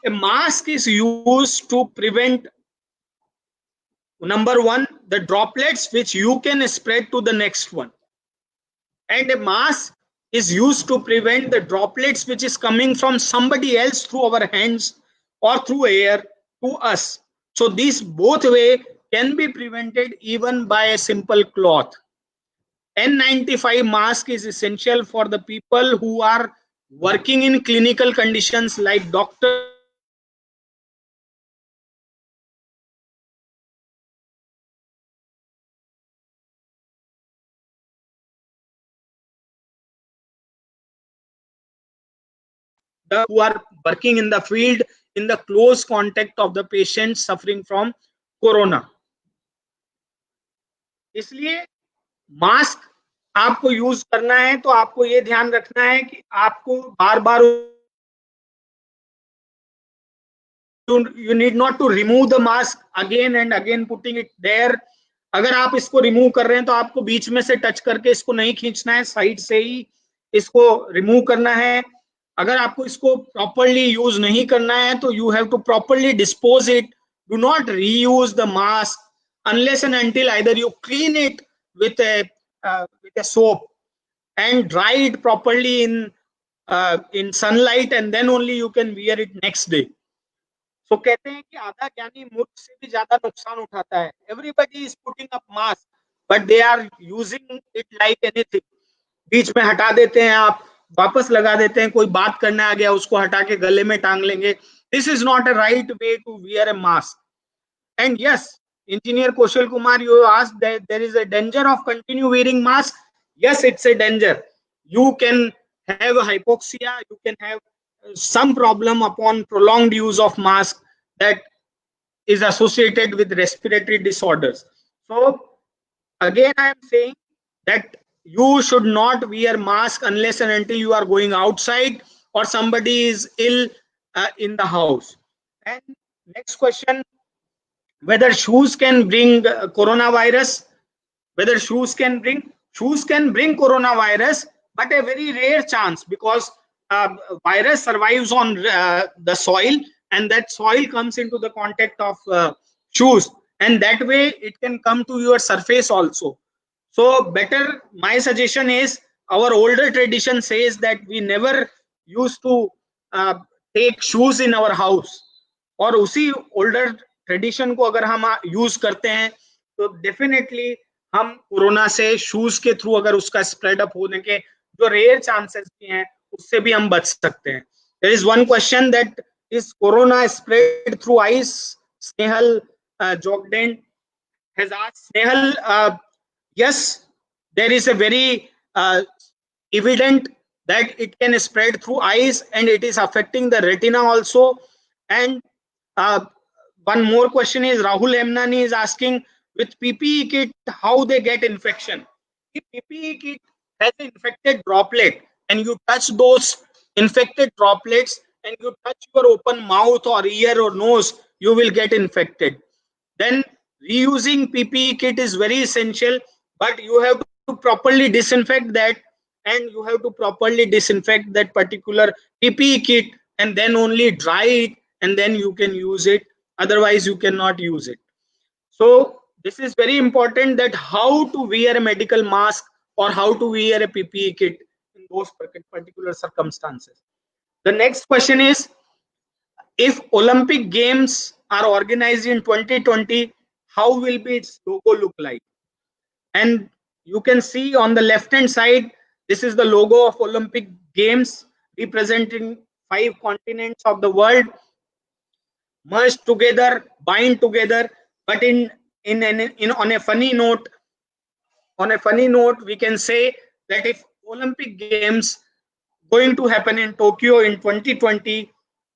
A mask is used to prevent, number one, the droplets which you can spread to the next one. And a mask is used to prevent the droplets which is coming from somebody else through our hands or through air to us. So these both way can be prevented even by a simple cloth. N95 mask is essential for the people who are working in clinical conditions like doctors, who are working in the field in the close contact of the patients suffering from corona. इसलिए mask आपको use करना है तो आपको ये ध्यान रखना है कि आपको बार बार you need not to remove the mask again and again putting it there. अगर आप इसको रिमूव कर रहे हैं तो आपको बीच में से टच करके इसको नहीं खींचना है, साइड से ही इसको रिमूव करना है. अगर आपको इसको प्रॉपरली यूज नहीं करना है तो you have to properly dispose it. Do not reuse the mask unless and until either you clean it with a soap and dry it properly in sunlight, and then only you can wear it next day. So कहते हैं कि आधा ज्ञानी मूर्ख से भी ज्यादा नुकसान उठाता है. Everybody is putting up mask, but they are using it like anything. बीच में हटा देते हैं आप, वापस लगा देते हैं, कोई बात करने आ गया उसको हटा के गले में टांग लेंगे. This is not a right way to wear a mask. And yes, Engineer Kaushal Kumar, you asked that there is a danger of continue wearing mask. Yes, it's a danger. You can have a hypoxia, you can have some problem upon prolonged use of mask that is associated with respiratory disorders. So again, I am saying that you should not wear mask unless and until you are going outside or somebody is ill in the house. And next question, whether shoes can bring coronavirus. Whether shoes can bring coronavirus, but a very rare chance, because virus survives on the soil, and that soil comes into the contact of shoes, and that way it can come to your surface also. So better, my suggestion is, our older tradition says that we never used to uh, take shoes in our house, और उसी older tradition को अगर हम use करते हैं तो definitely हम corona से शूज के थ्रू, अगर उसका स्प्रेड अप होने के जो रेयर चांसेस भी हैं, उससे भी हम बच सकते हैं. There is one question that is corona spread through ice. Snehal Jogden has asked. Snehal, yes, there is a very evident that it can spread through eyes and it is affecting the retina also. And uh, one more question is, Rahul Emnani is asking, with PPE kit, how they get infection? If PPE kit has an infected droplet and you touch those infected droplets and you touch your open mouth or ear or nose, you will get infected. Then reusing PPE kit is very essential, but you have to properly disinfect that, and you have to properly disinfect that particular PPE kit and then only dry it, and then you can use it. Otherwise, you cannot use it. So this is very important, that how to wear a medical mask or how to wear a PPE kit in those particular circumstances. The next question is, if Olympic Games are organized in 2020, how will be its logo look like? And you can see on the left hand side, this is the logo of Olympic Games, representing 5 continents of the world merged together, bind together. But in on a funny note, we can say that if Olympic Games going to happen in Tokyo in 2020,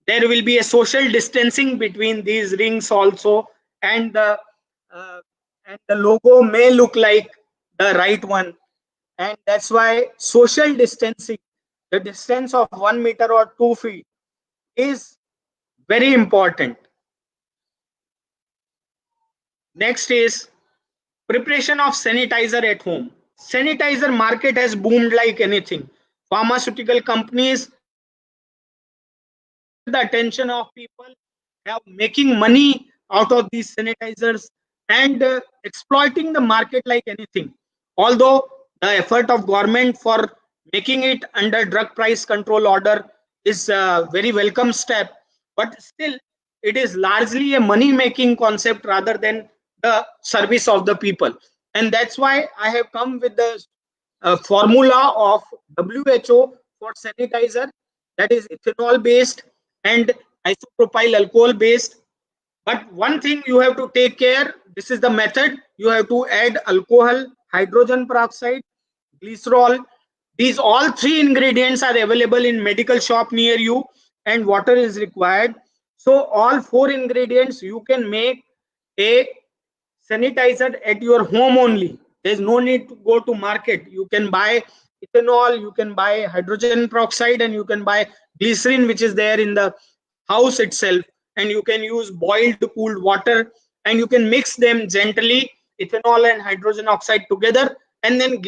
there will be a social distancing between these rings also, and uh, the logo may look like the right one, and that's why social distancing, the distance of 1 meter or 2 feet, is very important. Next is preparation of sanitizer at home. Sanitizer market has boomed like anything. Pharmaceutical companies the attention of people, have making money out of these sanitizers, and exploiting the market like anything. Although the effort of government for making it under drug price control order is a very welcome step, but still it is largely a money making concept rather than the service of the people. And that's why I have come with the formula of WHO for sanitizer, that is ethanol based and isopropyl alcohol based. But one thing you have to take care, this is the method, you have to add alcohol, hydrogen peroxide, glycerol. These all 3 ingredients are available in medical shop near you, and water is required. So all 4 ingredients you can make a sanitizer at your home only. There's no need to go to market. You can buy ethanol, you can buy hydrogen peroxide, and you can buy glycerin, which is there in the house itself. And you can use boiled cooled water, and you can mix them gently, ethanol and hydrogen oxide together, and then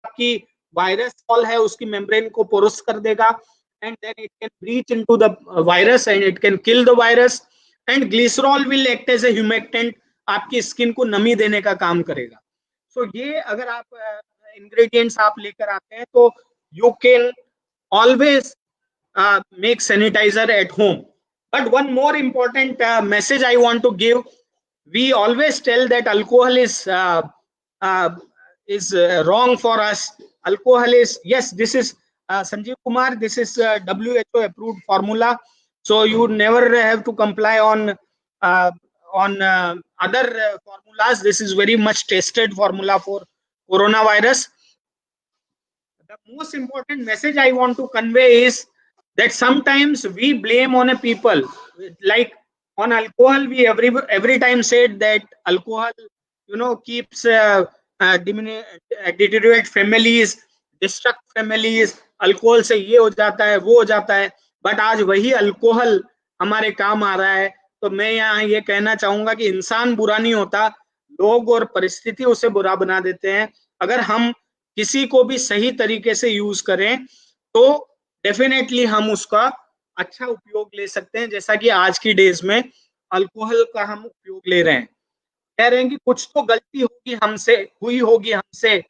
आपकी virus wall है उसकी membrane को porous कर देगा, and then it can breach into the virus and it can kill the virus. And glycerol will act as a humectant, आपकी skin को नमी देने का काम करेगा. So ये अगर आप ingredients आप लेकर आते हैं तो you can always make sanitizer at home. But one more important message I want to give, we always tell that alcohol is wrong for us. Alcohol is, yes, this is Sanjeev Kumar, this is WHO approved formula, so you never have to comply on other formulas. This is very much tested formula for coronavirus. The most important message I want to convey is that sometimes we blame on a people, like on alcohol. We every time said that alcohol, keeps deteriorate families, destruct families. Alcohol से ये हो जाता है, वो हो जाता है, but आज वही अल्कोहल हमारे काम आ रहा है. तो मैं यहाँ ये कहना चाहूंगा कि इंसान बुरा नहीं होता, लोग और परिस्थिति उसे बुरा बना देते हैं. अगर हम किसी को भी सही तरीके से यूज करें तो डेफिनेटली हम उसका अच्छा उपयोग ले सकते हैं, जैसा कि आज की डेज में अल्कोहल का हम उपयोग ले रहे हैं. कह रहे हैं कि कुछ तो गलती हुई होगी हमसे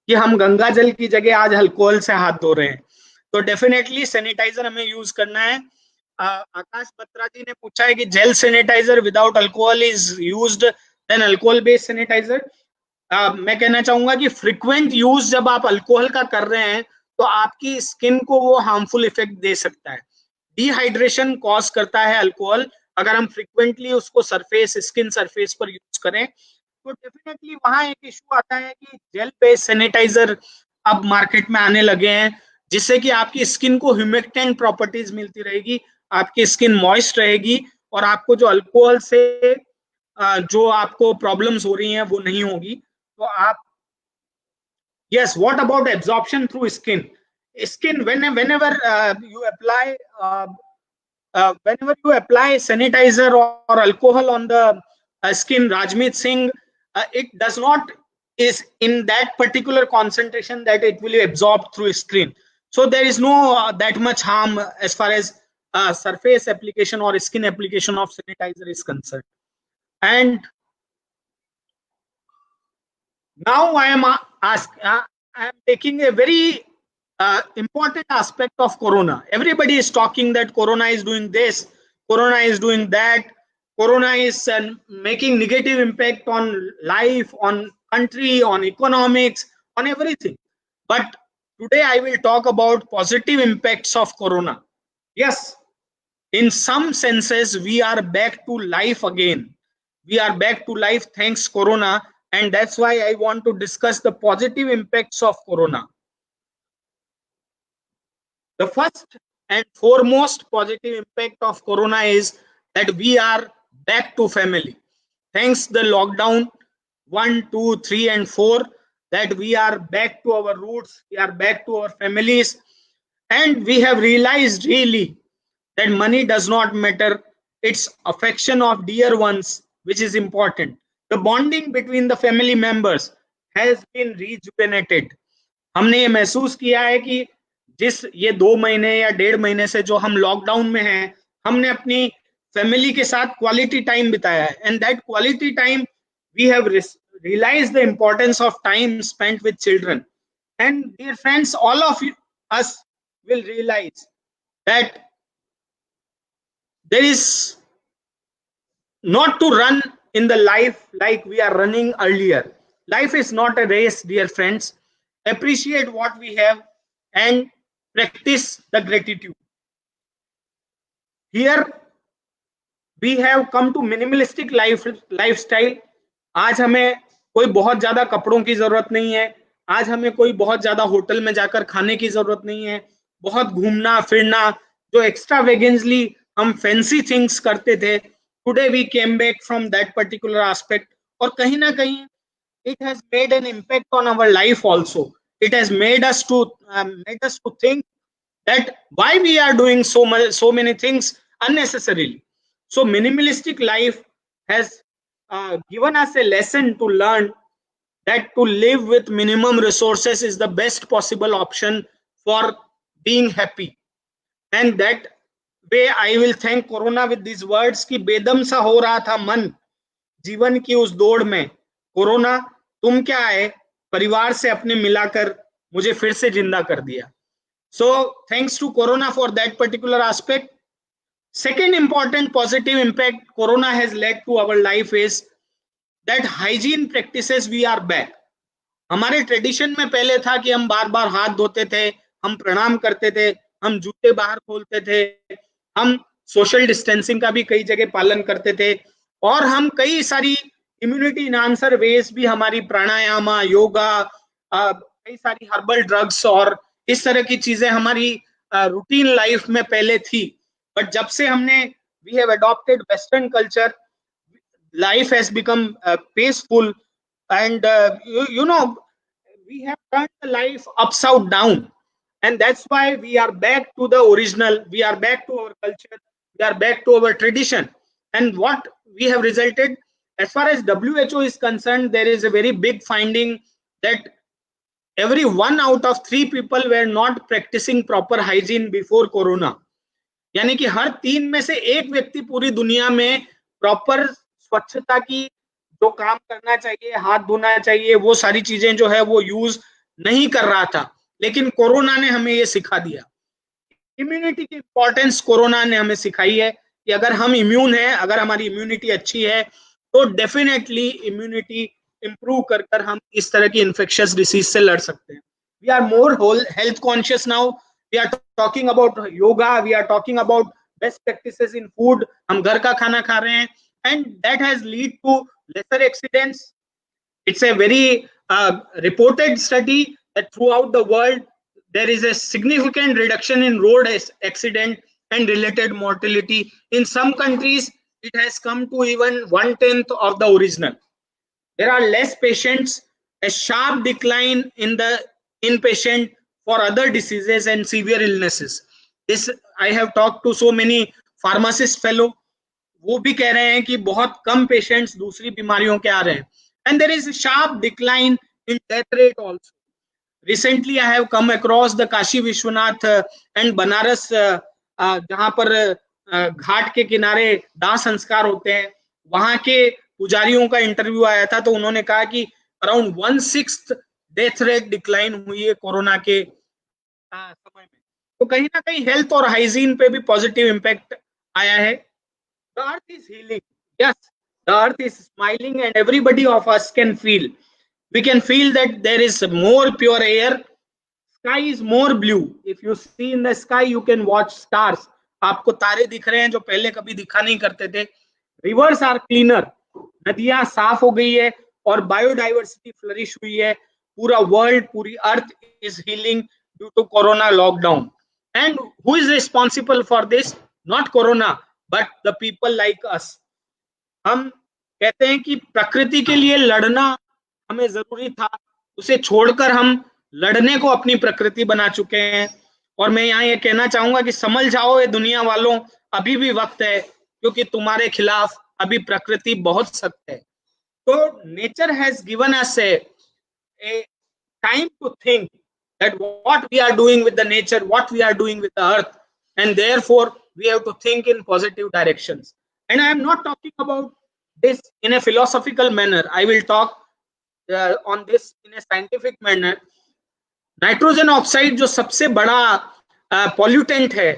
कि हम गंगा जल की जगह आज अल्कोहल से हाथ धो रहे हैं. तो डेफिनेटली सैनिटाइजर हमें यूज करना है. आकाश बत्रा जी ने पूछा है कि gel sanitizer without alcohol is used then alcohol based sanitizer. मैं कहना चाहूंगा कि फ्रीक्वेंट यूज जब आप अल्कोहल का कर रहे हैं तो आपकी स्किन को वो हार्मफुल इफेक्ट दे सकता है. डिहाइड्रेशन कॉज करता है अल्कोहल. अगर हम फ्रीक्वेंटली उसको स्किन सरफेस पर यूज करें तो डेफिनेटली वहां एक इशू आता है कि जेल बेस्ड सैनिटाइजर अब मार्केट में आने लगे हैं, जिससे कि आपकी स्किन को ह्यूमेक्टेंट प्रॉपर्टीज मिलती रहेगी, आपकी स्किन मॉइस्ट रहेगी और आपको जो अल्कोहल से जो आपको प्रॉब्लम्स हो रही हैं वो नहीं होगी. तो आप, yes, what about absorption through skin? Whenever you apply sanitizer or alcohol on the skin, Rajmeet Singh, it does not is in that particular concentration that it will absorb through skin. So there is no that much harm as far as surface application or skin application of sanitizer is concerned. And now I am taking a very important aspect of corona. Everybody is talking that corona is doing this, corona is doing that, corona is making negative impact on life, on country, on economics, on everything. But today I will talk about positive impacts of corona. Yes, in some senses we are back to life again. We are back to life thanks corona, and that's why I want to discuss the positive impacts of corona. The first and foremost positive impact of corona is that we are back to family. Thanks the lockdown 1, 2, 3 and 4, that we are back to our roots, we are back to our families, and we have realized really that money does not matter. It's affection of dear ones which is important. The bonding between the family members has been rejuvenated. हमने ये महसूस किया है कि जिस ये 2 महीने या 1.5 महीने से जो हम लॉकडाउन में हैं, हमने अपनी फैमिली के साथ क्वालिटी टाइम बिताया है, and that quality time we have realized the importance of time spent with children. And dear friends, all of us will realize that there is not to run in the life like we are running earlier. Life is not a race, dear friends. Appreciate what we have and practice the gratitude. Here we have come to minimalistic lifestyle. आज हमें कोई बहुत ज्यादा कपड़ों की जरूरत नहीं है, आज हमें कोई बहुत ज्यादा होटल में जाकर खाने की जरूरत नहीं है, बहुत घूमना फिरना, जो एक्स्ट्रा वेगेंसली हम फैंसी थिंग्स करते थे, today we came back from that particular aspect. और कहीं ना कहीं it has made an impact on our life also. It has made us to think that why we are doing so many things unnecessarily. So minimalistic life has given us a lesson to learn that to live with minimum resources is the best possible option for being happy. And that way I will thank corona with these words कि बेदम सा हो रहा था मन जीवन की उस दौड़ में, कोरोना तुम क्या आए, परिवार से अपने मिलाकर मुझे फिर से जिंदा कर दिया. So thanks to corona for that particular aspect. Second important positive impact corona has led to our life is that hygiene practices we are back. हमारे ट्रेडिशन में पहले था कि हम बार बार हाथ धोते थे, हम प्रणाम करते थे, हम जूते बाहर खोलते थे, हम सोशल डिस्टेंसिंग का भी कई जगह पालन करते थे, और हम कई सारी इम्यूनिटी इनहांसर वेज भी, हमारी प्राणायाम, योगा, कई सारी हर्बल ड्रग्स और इस तरह की चीजें हमारी रूटीन लाइफ में पहले थी. बट जब से हमने we have adopted western culture, life has become peaceful, and you know, we have turned the life upside down, and that's why we are back to the original, we are back to our culture, we are back to our tradition. And what we have resulted, as far as WHO is concerned, there is a very big finding that every 1 out of 3 people were not practicing proper hygiene before corona. यानी कि हर 3 में से एक व्यक्ति पूरी दुनिया में proper स्वच्छता की जो काम करना चाहिए, हाथ धोना चाहिए, वो सारी चीजें जो है वो यूज नहीं कर रहा था. लेकिन कोरोना ने हमें ये सिखा दिया. इम्यूनिटी की इंपॉर्टेंस कोरोना ने हमें सिखाई है कि अगर हम इम्यून है, अगर हमारी इम्यूनिटी अच्छी है, तो डेफिनेटली इम्यूनिटी इंप्रूव कर कर हम इस तरह की इन्फेक्शियस डिसीज से लड़ सकते हैं. We are more health conscious now. We are talking about yoga, we are talking about best practices in food. हम घर का खाना खा रहे हैं, and that has lead to lesser accidents. It's a very reported study that throughout the world there is a significant reduction in road accident and related mortality. In some countries it has come to even 1/10 of the original. There are less patients, a sharp decline in the inpatient for other diseases and severe illnesses. This I have talked to so many pharmacist fellow, वो भी कह रहे हैं कि बहुत कम patients दूसरी बीमारियों के आ रहे हैं. And there is sharp decline in death rate also. Recently I have come across the Kashi Vishwanath and Banaras, जहां पर घाट के किनारे दाह संस्कार होते हैं, वहां के पुजारियों का इंटरव्यू आया था, तो उन्होंने कहा कि अराउंड 1/6 डेथ रेट डिक्लाइन हुई है कोरोना के समय में. तो कहीं ना कहीं हेल्थ और हाइजीन पे भी पॉजिटिव इम्पैक्ट आया है. The earth is healing. Yes, the earth is smiling, and everybody of us can feel. We can feel that there is more pure air. Sky is more blue. If you see in the sky, you can watch stars. आपको तारे दिख रहे हैं जो पहले कभी दिखा नहीं करते थे. Rivers are cleaner. नदियां साफ हो गई है और बायोडाइवर्सिटी फ्लरिश हुई है. पूरा वर्ल्ड, पूरी अर्थ is healing due to corona lockdown. And who is responsible for this? Not corona, but the people like us. हम कहते हैं कि प्रकृति के लिए लड़ना हमें जरूरी था, उसे छोड़कर हम लड़ने को अपनी प्रकृति बना चुके हैं. और मैं यहाँ ये कहना चाहूंगा कि समझ जाओ ये दुनिया वालों, अभी भी वक्त है, क्योंकि तुम्हारे खिलाफ अभी प्रकृति बहुत सख्त है. तो nature has given us a time to think that what we are doing with the nature, what we are doing with the earth, and therefore we have to think in positive directions. And I am not talking about this in a philosophical manner. I will talk on this in a scientific manner. Nitrogen oxide जो सबसे बड़ा pollutant है,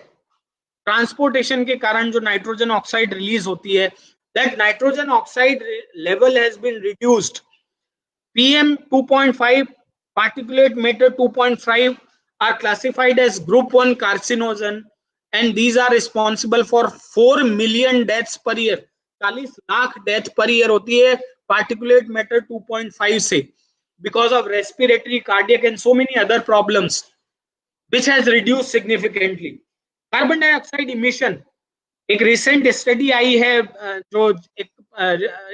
transportation के कारण जो nitrogen oxide release होती है, that nitrogen oxide level has been reduced. PM 2.5, particulate matter 2.5 are classified as group 1 carcinogen, and these are responsible for 4 million deaths per year. 40 lakh death per year होती है particulate matter 2.5 से, because of respiratory, cardiac and so many other problems, which has reduced significantly. Carbon dioxide emission, एक recent study आई है जो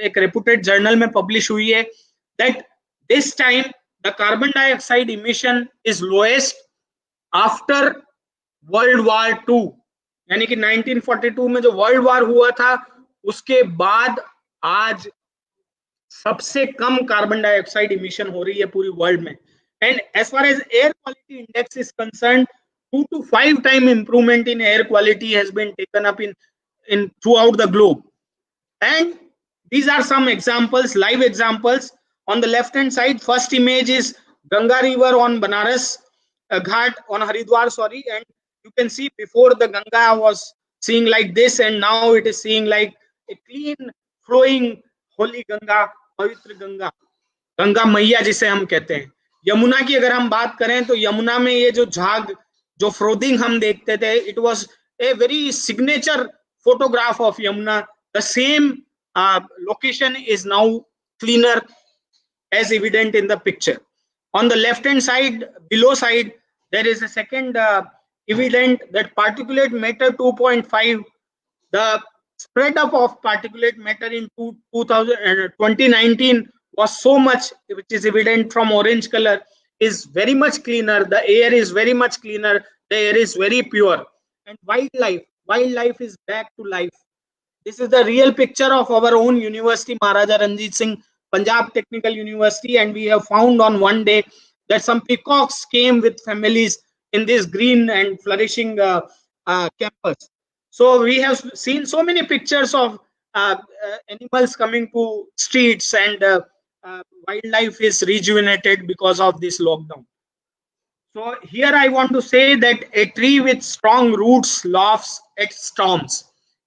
एक reputed journal में publish हुई है, that this time the carbon dioxide emission is lowest after World War II. यानी कि 1942 में जो वर्ल्ड वॉर हुआ था उसके बाद आज सबसे कम कार्बन डाइऑक्साइड इमिशन हो रही है पूरी वर्ल्ड में. And as far as air quality index is concern, 2 to 5 time improvement in air quality has been taken up in throughout the globe. And these are some examples, live examples. On the left hand side, first image is Ganga river on Banaras Ghat, on Haridwar, sorry, and you can see before the Ganga was seeing like this, and now it is seeing like a clean flowing holy Ganga पवित्र गंगा, गंगा मैया जिसे हम कहते हैं। यमुना की अगर हम बात करें तो यमुना में ये जो झाग, जो फ्रोदिंग हम देखते थे, it was a very signature photograph of Yamuna. The same location is now cleaner as evident in the picture. On the left hand side, below side, there is a second evident that particulate matter 2.5, the spread up of particulate matter in 2019 was so much, which is evident from orange color, is very much cleaner. The air is very much cleaner. The air is very pure. And wildlife is back to life. This is the real picture of our own university, Maharaja Ranjit Singh Punjab Technical University, and we have found on one day that some peacocks came with families in this green and flourishing campus. So we have seen so many pictures of animals coming to streets, and wildlife is rejuvenated because of this lockdown. So here I want to say that a tree with strong roots laughs at storms.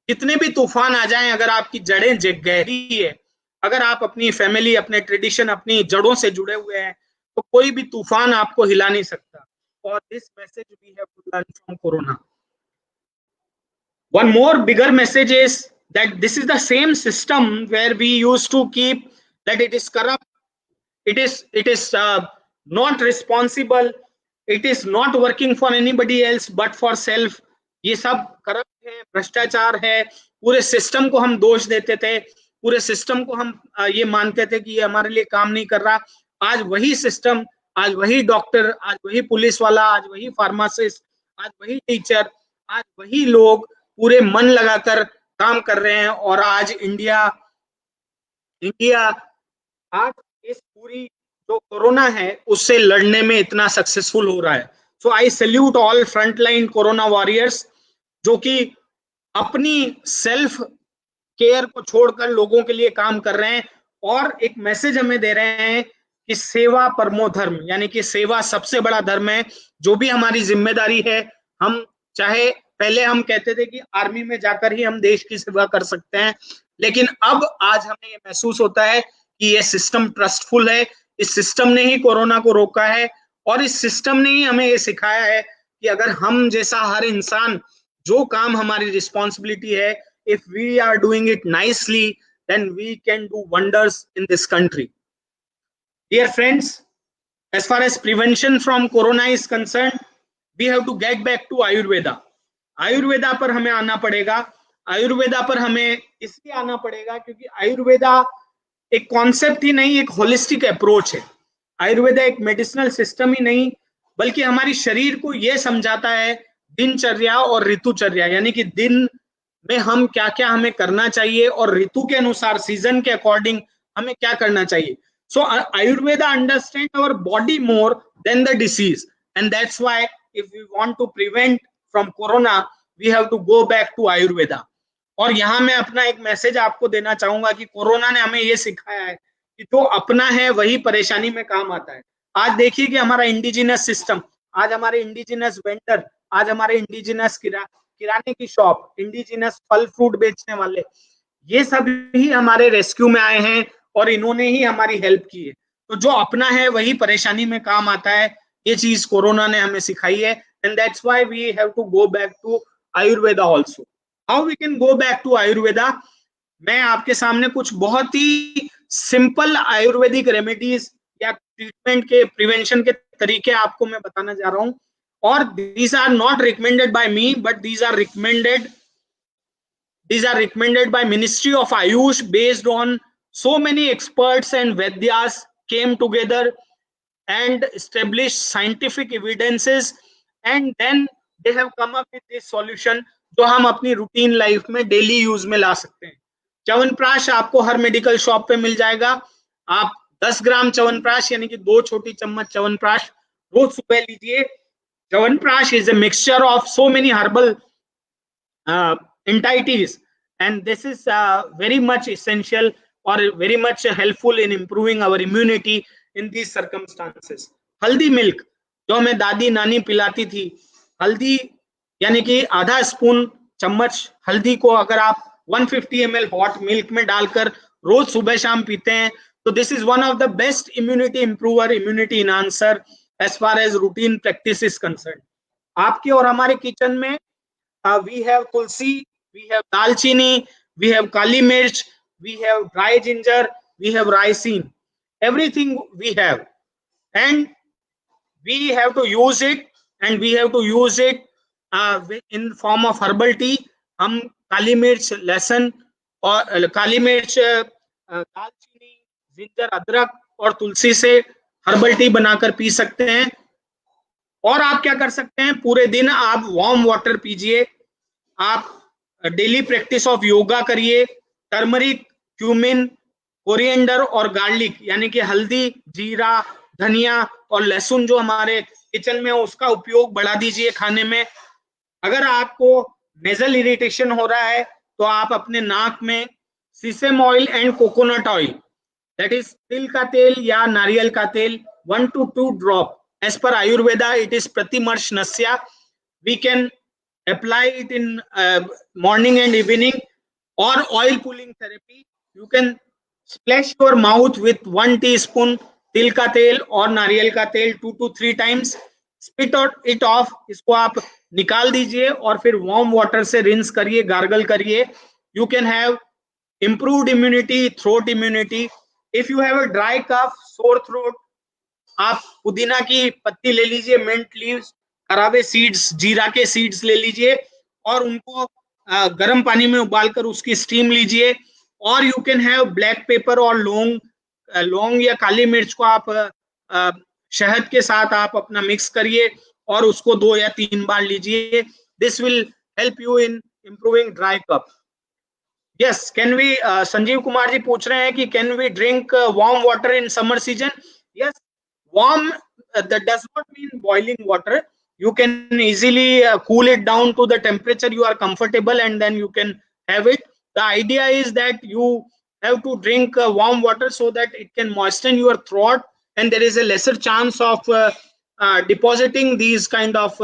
कितने भी तूफान आ जाएं, अगर आपकी जड़ें गहरी है, अगर आप अपनी फैमिली, अपने ट्रेडिशन, अपनी जड़ों से जुड़े हुए हैं, तो कोई भी तूफान आपको हिला नहीं सकता. और this message we have to learn from corona. One more bigger message is that this is the same system where we used to keep that it is corrupt, it is not responsible, it is not working for anybody else but for self. ये सब corrupt है, भ्रष्टाचार है. पूरे system को हम दोष देते थे, पूरे सिस्टम को हम ये मानते थे कि ये हमारे लिए काम नहीं कर रहा. आज वही सिस्टम, आज वही डॉक्टर, आज वही पुलिस वाला, आज वही फार्मासिस्ट, आज वही टीचर, आज वही लोग पूरे मन लगाकर काम कर रहे हैं. और आज इंडिया आज इस पूरी जो कोरोना है उससे लड़ने में इतना सक्सेसफुल हो रहा है. So I salute all frontline corona warriors जो कि अपनी सेल्फ केयर को छोड़कर लोगों के लिए काम कर रहे हैं और एक मैसेज हमें दे रहे हैं कि सेवा परमो धर्म, यानी कि सेवा सबसे बड़ा धर्म है. जो भी हमारी जिम्मेदारी है, हम चाहे पहले हम कहते थे कि आर्मी में जाकर ही हम देश की सेवा कर सकते हैं, लेकिन अब आज हमें ये महसूस होता है कि ये सिस्टम ट्रस्टफुल है. इस सिस्टम ने ही कोरोना को रोका है और इस सिस्टम ने ही हमें ये सिखाया है कि अगर हम जैसा हर इंसान जो काम हमारी रिस्पॉन्सिबिलिटी है, if we are doing it nicely, then we can do wonders in this country. Dear friends, as far as prevention from corona is concerned, we have to get back to Ayurveda. Ayurveda पर हमें आना पड़ेगा. आयुर्वेदा पर हमें इसलिए आना पड़ेगा क्योंकि आयुर्वेदा एक कॉन्सेप्ट ही नहीं, एक होलिस्टिक अप्रोच है. आयुर्वेदा एक मेडिसिनल सिस्टम ही नहीं, बल्कि हमारी शरीर को यह समझाता है दिनचर्या और ऋतुचर्या, यानी कि दिन में हम क्या क्या हमें करना चाहिए और ऋतु के अनुसार, सीजन के अकॉर्डिंग हमें क्या करना चाहिए. So Ayurveda understand our body more than the disease, and that's why if we want to prevent from corona we have to go back to Ayurveda. और यहाँ मैं अपना एक मैसेज आपको देना चाहूंगा कि कोरोना ने हमें ये सिखाया है कि जो अपना है वही परेशानी में काम आता है. आज देखिए कि हमारा इंडिजिनस सिस्टम, आज हमारे इंडिजिनस वेंडर, आज हमारे इंडिजिनस किराने की शॉप, इंडिजिनस फल फ्रूट बेचने वाले, ये सब ही हमारे रेस्क्यू में आए हैं और इन्होंने ही हमारी हेल्प की है. तो जो अपना है वही परेशानी में काम आता है, ये चीज कोरोना ने हमें सिखाई है. And that's why we have to go back to Ayurveda also. How we can go back to Ayurveda? मैं आपके सामने कुछ बहुत ही सिंपल आयुर्वेदिक रेमेडीज या ट्रीटमेंट के, प्रिवेंशन के तरीके आपको मैं बताना जा रहा हूं. और these are not recommended by me, but these are recommended by Ministry of Ayush based on so many experts and Vaidyas came together and established scientific evidences, and then they have come up with this solution जो हम अपनी routine life में daily use में ला सकते हैं. च्यवनप्राश आपको हर medical shop पे मिल जाएगा. आप 10 ग्राम च्यवनप्राश यानी कि 2 छोटी चम्मच च्यवनप्राश रोज सुबह लीजिए. Chyawanprash is a mixture of so many herbal entities, and this is very much essential or very much helpful in improving our immunity in these circumstances. हल्दी मिल्क जो हमें दादी नानी पिलाती थी, हल्दी यानी कि आधा स्पून चम्मच हल्दी को अगर आप 150 ml हॉट मिल्क में डालकर रोज सुबह शाम पीते हैं So this is one of the best immunity improver, immunity enhancer as far as routine practice is concerned. आपके और हमारे किचन में we have tulsi, we have dalchini, we have kali mirch, we have dry ginger, we have ricin. Everything we have, and we have to use it, and we have to use it in form of herbal tea. हम काली मिर्च, लहसुन और काली मिर्च, दालचीनी, ginger, अदरक और तुलसी से herbal tea बनाकर पी सकते हैं. और आप क्या कर सकते हैं, पूरे दिन आप वार्म वाटर पीजिए, आप डेली प्रैक्टिस ऑफ योगा करिए, टर्मरिक, क्यूमिन, कोरिएंडर और गार्लिक यानी कि हल्दी, जीरा, धनिया और लहसुन जो हमारे किचन में उसका उपयोग बढ़ा दीजिए खाने में. अगर आपको नेजल इरिटेशन हो रहा है तो आप अपने नाक में सीसम oil and coconut oil, that is तिल का तेल या नारियल का तेल, 1 to 2 drop. As per Ayurveda it is pratimarsha nasya. We can apply it in morning and evening. Or oil pulling therapy, you can splash your mouth with 1 teaspoon तिल का तेल और नारियल का तेल 2 to 3 times, spit it off. इसको आप निकाल दीजिए और फिर वार्म वाटर से रिंस करिए, गार्गल करिए. You can have improved immunity, throat immunity. If you have a dry cough, sore throat, आप पुदीना की पत्ती ले लीजिए, मिंट लीव्स, करावे सीड्स, जीरा के सीड्स ले लीजिए और उनको गर्म पानी में उबालकर उसकी स्टीम लीजिए. और you can have black pepper और लौंग या काली मिर्च को आप शहद के साथ आप अपना मिक्स करिए और उसको 2 या 3 बार लीजिए. This will help you in improving dry cough. Yes, can we, Sanjeev Kumar ji पूछ रहे हैं कि can we drink warm water in summer season. Yes, warm that does not mean boiling water. You can easily cool it down to the temperature you are comfortable and then you can have it. The idea is that you have to drink warm water so that it can moisten your throat and there is a lesser chance of depositing these kind of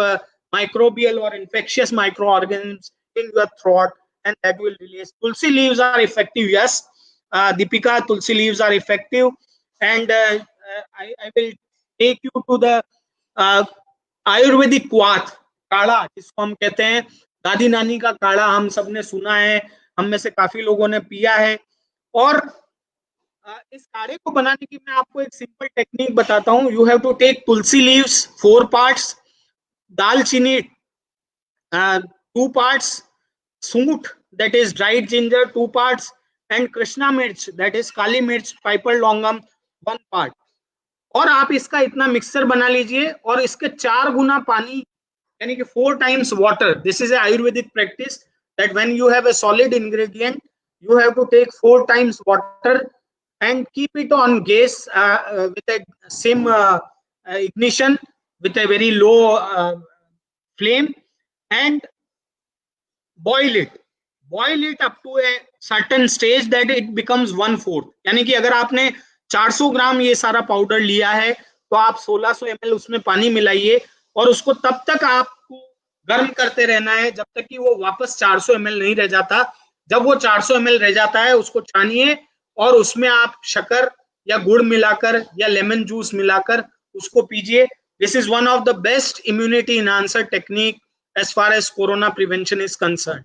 microbial or infectious microorganisms in your throat, and that will release. Tulsi leaves are effective, yes, Deepika, tulsi leaves are effective. And I will take you to the Ayurvedic क्वाथ काढ़ा जिसको हम कहते हैं. दादी नानी का काढ़ा हम सबने सुना है, हम में से काफी लोगों ने पिया है. और इस काढ़े को बनाने की मैं आपको एक सिंपल टेक्निक बताता हूं. You have to take tulsi leaves 4 parts, दालचीनी 2 parts, सूंठ that is dried ginger 2 parts, and Krishna मिर्च that is काली मिर्च, पाइपर लौंगम 1 part. और आप इसका इतना मिक्सचर बना लीजिए और इसके 4 गुना पानी यानी कि 4 times water. This is a Ayurvedic practice that when you have a solid ingredient, you have to take 4 times water and keep it on gas with a same ignition with a very low flame and boil it up to a certain stage that it becomes 1/4. यानी कि अगर आपने 400 ग्राम ये सारा powder लिया है तो आप 1600 ml उसमें पानी मिलाइए और उसको तब तक आपको गर्म करते रहना है जब तक कि वो वापस 400 ml नहीं रह जाता. जब वो 400 ml रह जाता है उसको छानिए और उसमें आप शक्कर या गुड़ मिलाकर या लेमन जूस मिलाकर उसको पीजिए. This is one of the best immunity enhancer technique as far as corona prevention is concerned.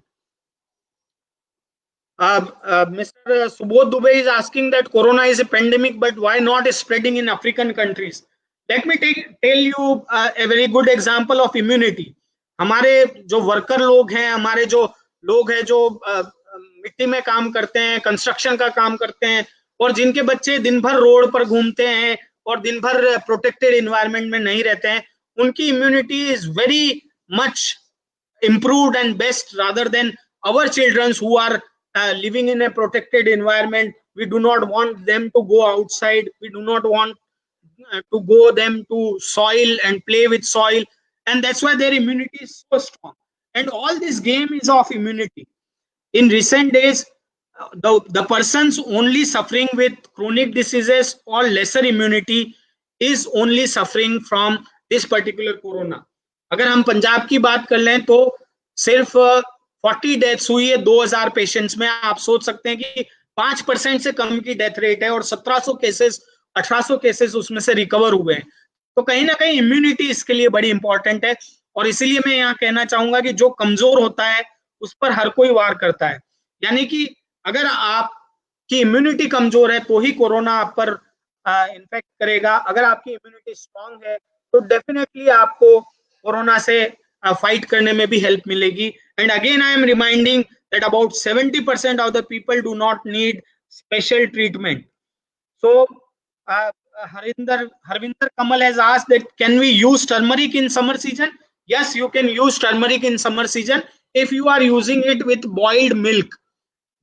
Mr. Subodh Dubey is asking that corona is a pandemic, but why not spreading in African countries? Let me tell you a very good example of immunity. हमारे जो worker लोग हैं, हमारे जो लोग हैं जो मिट्टी में काम करते हैं, कंस्ट्रक्शन का काम करते हैं और जिनके बच्चे दिन भर रोड पर घूमते हैं और दिन भर प्रोटेक्टेड एनवायरनमेंट में नहीं रहते हैं, उनकी immunity is very much improved and best rather than our children who are living in a protected environment. We do not want them to go outside. We do not want to go them to soil and play with soil, and that's why their immunity is so strong. And all this game is of immunity. In recent days, the persons only suffering with chronic diseases or lesser immunity is only suffering from this particular corona. अगर हम पंजाब की बात कर लें तो सिर्फ 40 deaths हुई है 2000 पेशेंट्स में. आप सोच सकते हैं कि 5% से कम की डेथ रेट है और 1800 केसेस उसमें से रिकवर हुए हैं। तो कहीं ना कहीं इम्यूनिटी इसके लिए बड़ी इंपॉर्टेंट है, और इसीलिए मैं यहाँ कहना चाहूंगा कि जो कमजोर होता है उस पर हर कोई वार करता है। यानी कि अगर आपकी इम्यूनिटी कमजोर है तो ही कोरोना आप पर इन्फेक्ट करेगा। अगर आपकी इम्यूनिटी स्ट्रांग है तो डेफिनेटली आपको कोरोना से फाइट करने में भी हेल्प मिलेगी। And again I am reminding that about 70% of the people do not need special treatment. So, Harvinder Kamal has asked that can we use turmeric in summer season? Yes, you can use turmeric in summer season if you are using it with boiled milk.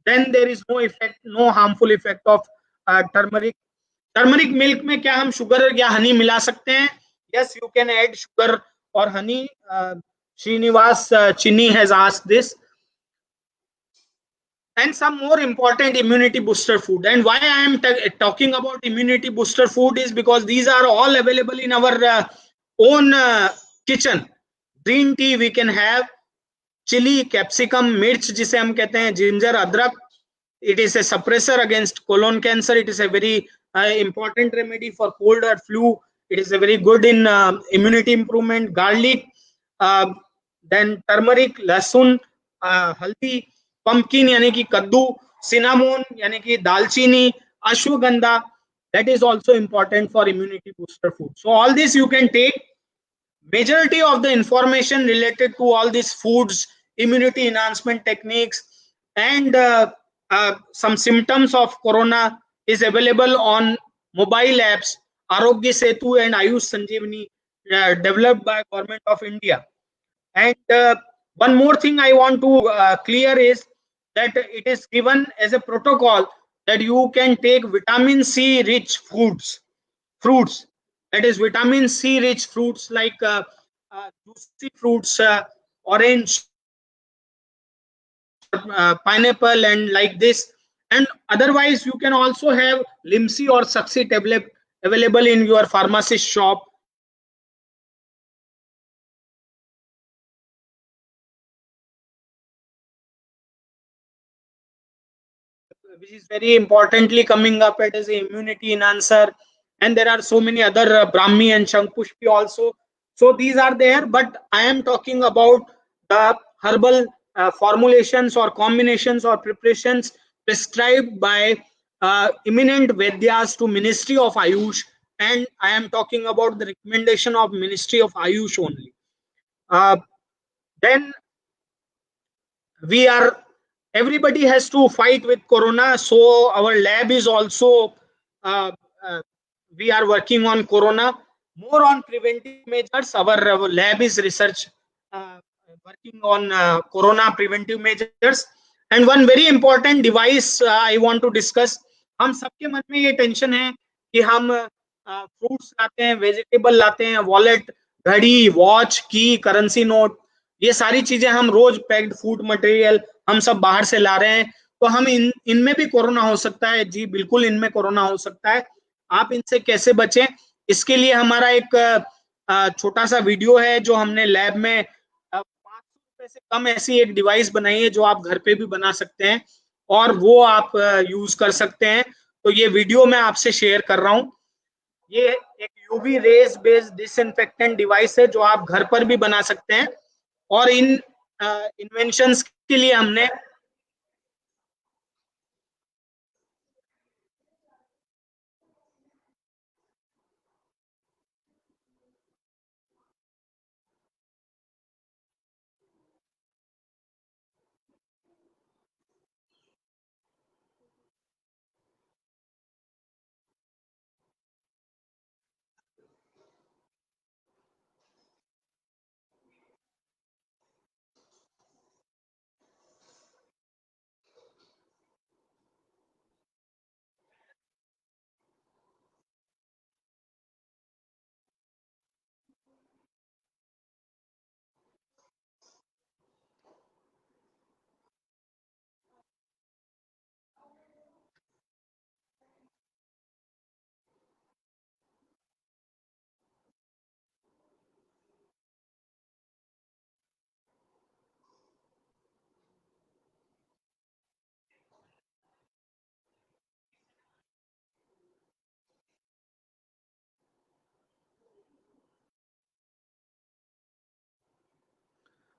Then there is no effect, no harmful effect of turmeric. Turmeric milk में क्या हम sugar या हनी मिला सकते हैं? Yes, you can add sugar or honey. Srinivas Chini has asked this. And some more important immunity booster food. And why I am talking about immunity booster food is because these are all available in our own kitchen. Green tea we can have, chili, capsicum, mirch जिसे हम कहते हैं, ginger, अदरक. It is a suppressor against colon cancer. It is a very important remedy for cold or flu. It is a very good in immunity improvement. Garlic, uh, then turmeric, लहसुन, हल्दी, pumpkin यानी कि कद्दू, cinnamon यानी कि दालचीनी, ashwagandha, that is also important for immunity booster food. So all this you can take. Majority of the information related to all these foods, immunity enhancement techniques, and some symptoms of corona is available on mobile apps Arogya Setu and Ayush Sanjeevani, developed by Government of India. And one more thing I want to clear is that it is given as a protocol that you can take vitamin C rich fruits, that is vitamin C rich fruits like juicy fruits, orange, pineapple, and like this. And otherwise you can also have limsi or saxi tablet available in your pharmacist shop, which is very importantly coming up as an immunity enhancer. And there are so many other Brahmi and Shankpushpi also. So these are there, but I am talking about the herbal formulations or combinations or preparations prescribed by eminent Vedyas to Ministry of Ayush. And I am talking about the recommendation of Ministry of Ayush only. Uh, then we are everybody has to fight with corona, so our lab is also uh, uh, we are working on corona, more on preventive measures. Our lab is research uh, working on corona preventive measures. And one very important device I want to discuss. हम सबके मन में ये tension है कि हम fruits लाते हैं, vegetable लाते हैं, वॉलेट, घड़ी, वॉच, की, करेंसी नोट, ये सारी चीजें हम रोज पैक्ड फूड मटेरियल हम सब बाहर से ला रहे हैं। तो हम इनमें भी कोरोना हो सकता है। जी बिल्कुल, इनमें कोरोना हो सकता है। आप इनसे कैसे बचें, इसके लिए हमारा एक छोटा सा वीडियो है जो हमने लैब में 500 रुपए से कम ऐसी एक डिवाइस बनाई है जो आप घर पे भी बना सकते हैं और वो आप यूज कर सकते हैं। तो ये वीडियो मैं आपसे शेयर कर रहा हूँ। ये एक UV rays based disinfectant device है जो आप घर पर भी बना सकते हैं। और इन इन्वेंशंस के लिए हमने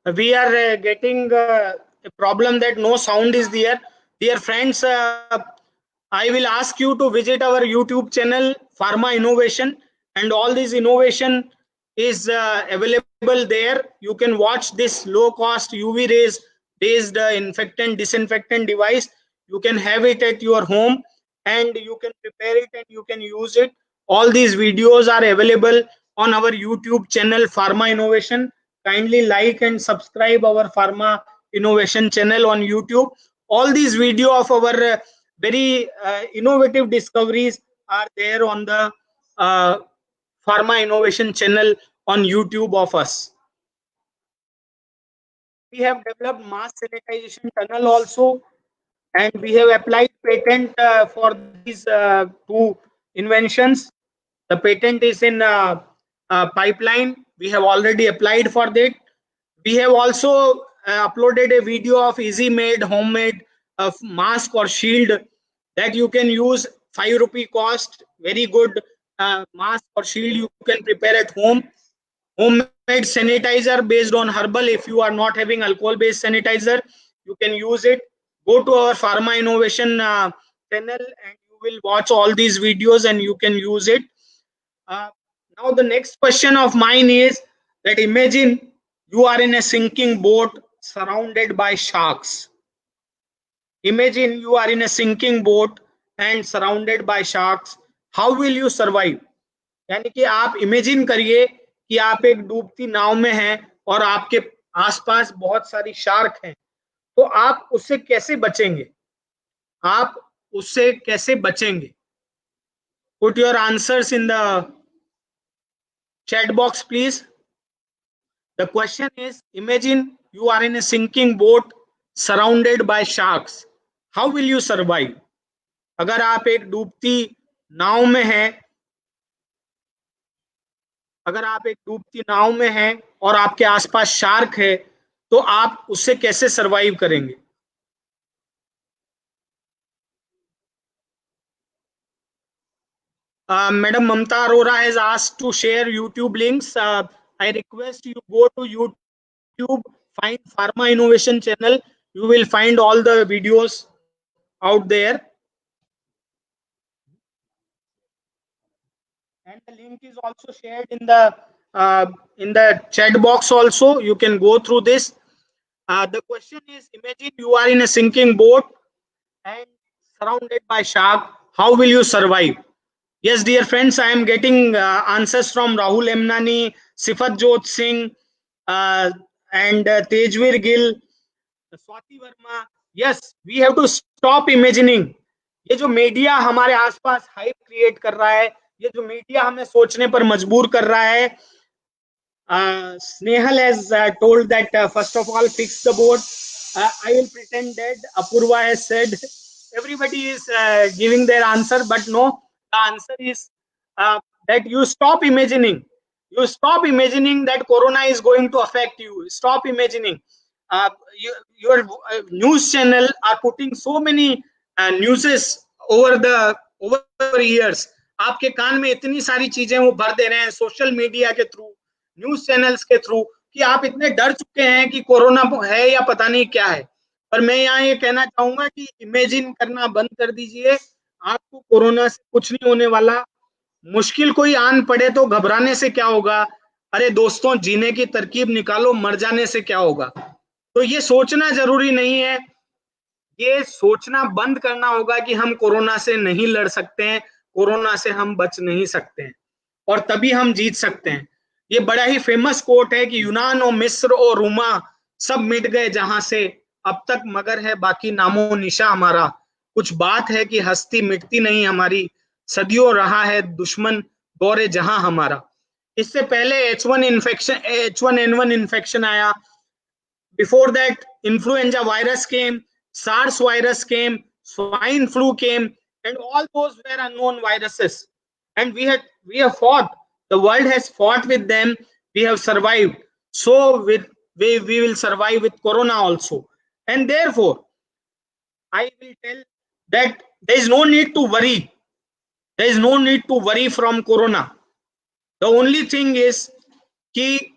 we are getting a problem that no sound is there. Dear friends, I will ask you to visit our YouTube channel Pharma Innovation, and all this innovation is available there. You can watch this low cost UV rays based infectant disinfectant device. You can have it at your home and you can prepare it and you can use it. All these videos are available on our YouTube channel Pharma Innovation. Kindly like and subscribe our Pharma Innovation channel on YouTube. All these video of our very innovative discoveries are there on the uh, Pharma Innovation channel on YouTube of us. We have developed mass sanitization tunnel also, and we have applied patent for these two inventions. The patent is in pipeline. We have already applied for that. We have also uploaded a video of easy made homemade mask or shield that you can use. 5 rupee cost, very good mask or shield you can prepare at home. Homemade sanitizer based on herbal. If you are not having alcohol based sanitizer, you can use it. Go to our Pharma Innovation channel and you will watch all these videos and you can use it. uh, Now the next question of mine is that imagine you are in a sinking boat surrounded by sharks. Imagine you are in a sinking boat and surrounded by sharks. How will you survive? यानी कि आप imagine करिए कि आप एक डूबती नाव में हैं और आपके आसपास बहुत सारी शार्क हैं, तो आप उससे कैसे बचेंगे? आप उससे कैसे बचेंगे? Put your answers in the chat box, please. The question is, imagine you are in a sinking boat surrounded by sharks. How will you survive? अगर आप एक डूबती नाव में हैं, अगर आप एक डूबती नाव में हैं और आपके आसपास शार्क है, तो आप उससे कैसे सरवाइव करेंगे? Madam Mamta Arora has asked to share YouTube links. I request you go to YouTube, find Pharma Innovation channel. You will find all the videos out there. And the link is also shared in the chat box also. You can go through this. The question is, imagine you are in a sinking boat and surrounded by shark. How will you survive? Yes, dear friends, I am getting answers from Rahul Emnani, Sifat Jot Singh, and Tejveer Gill, Swati Verma. Yes, we have to stop imagining. ये जो media हमारे आसपास hype create कर रहा है, ये जो media हमें सोचने पर मजबूर कर रहा है. Snehal has told that first of all fix the boat. I will pretend that Apurva has said. Everybody is giving their answer, but no, the answer is that you stop imagining. You stop imagining that Corona is going to affect you. Stop imagining. Your news channel are putting so many newses over years. आपके कान में इतनी सारी चीजें वो भर दे रहे हैं social media के थ्रू, न्यूज चैनल्स के थ्रू, कि आप इतने डर चुके हैं कि कोरोना है या पता नहीं क्या है. पर मैं यहाँ ये कहना चाहूंगा कि इमेजिन करना बंद कर दीजिए. आपको कोरोना से कुछ नहीं होने वाला. मुश्किल कोई आन पड़े तो घबराने से क्या होगा? अरे दोस्तों, जीने की तरकीब निकालो, मर जाने से क्या होगा? तो ये सोचना जरूरी नहीं है. ये सोचना बंद करना होगा कि हम कोरोना से नहीं लड़ सकते हैं, कोरोना से हम बच नहीं सकते हैं, और तभी हम जीत सकते हैं. ये बड़ा ही फेमस कोट है कि यूनान और मिस्र और रोमा सब मिट गए जहां से, अब तक मगर है बाकी नामो निशा हमारा. कुछ बात है कि हस्ती मिटती नहीं हमारी, सदियों रहा है दुश्मन दौरे जहां हमारा. इससे पहले H1N1 इन्फेक्शन आया. Before that, influenza virus came, SARS virus came, swine flu came, and all those were unknown viruses. And we have fought. The world has fought with them. We have survived. So we will survive with Corona also. And therefore, I will tell that there is no need to worry. There is no need to worry from Corona. The only thing is कि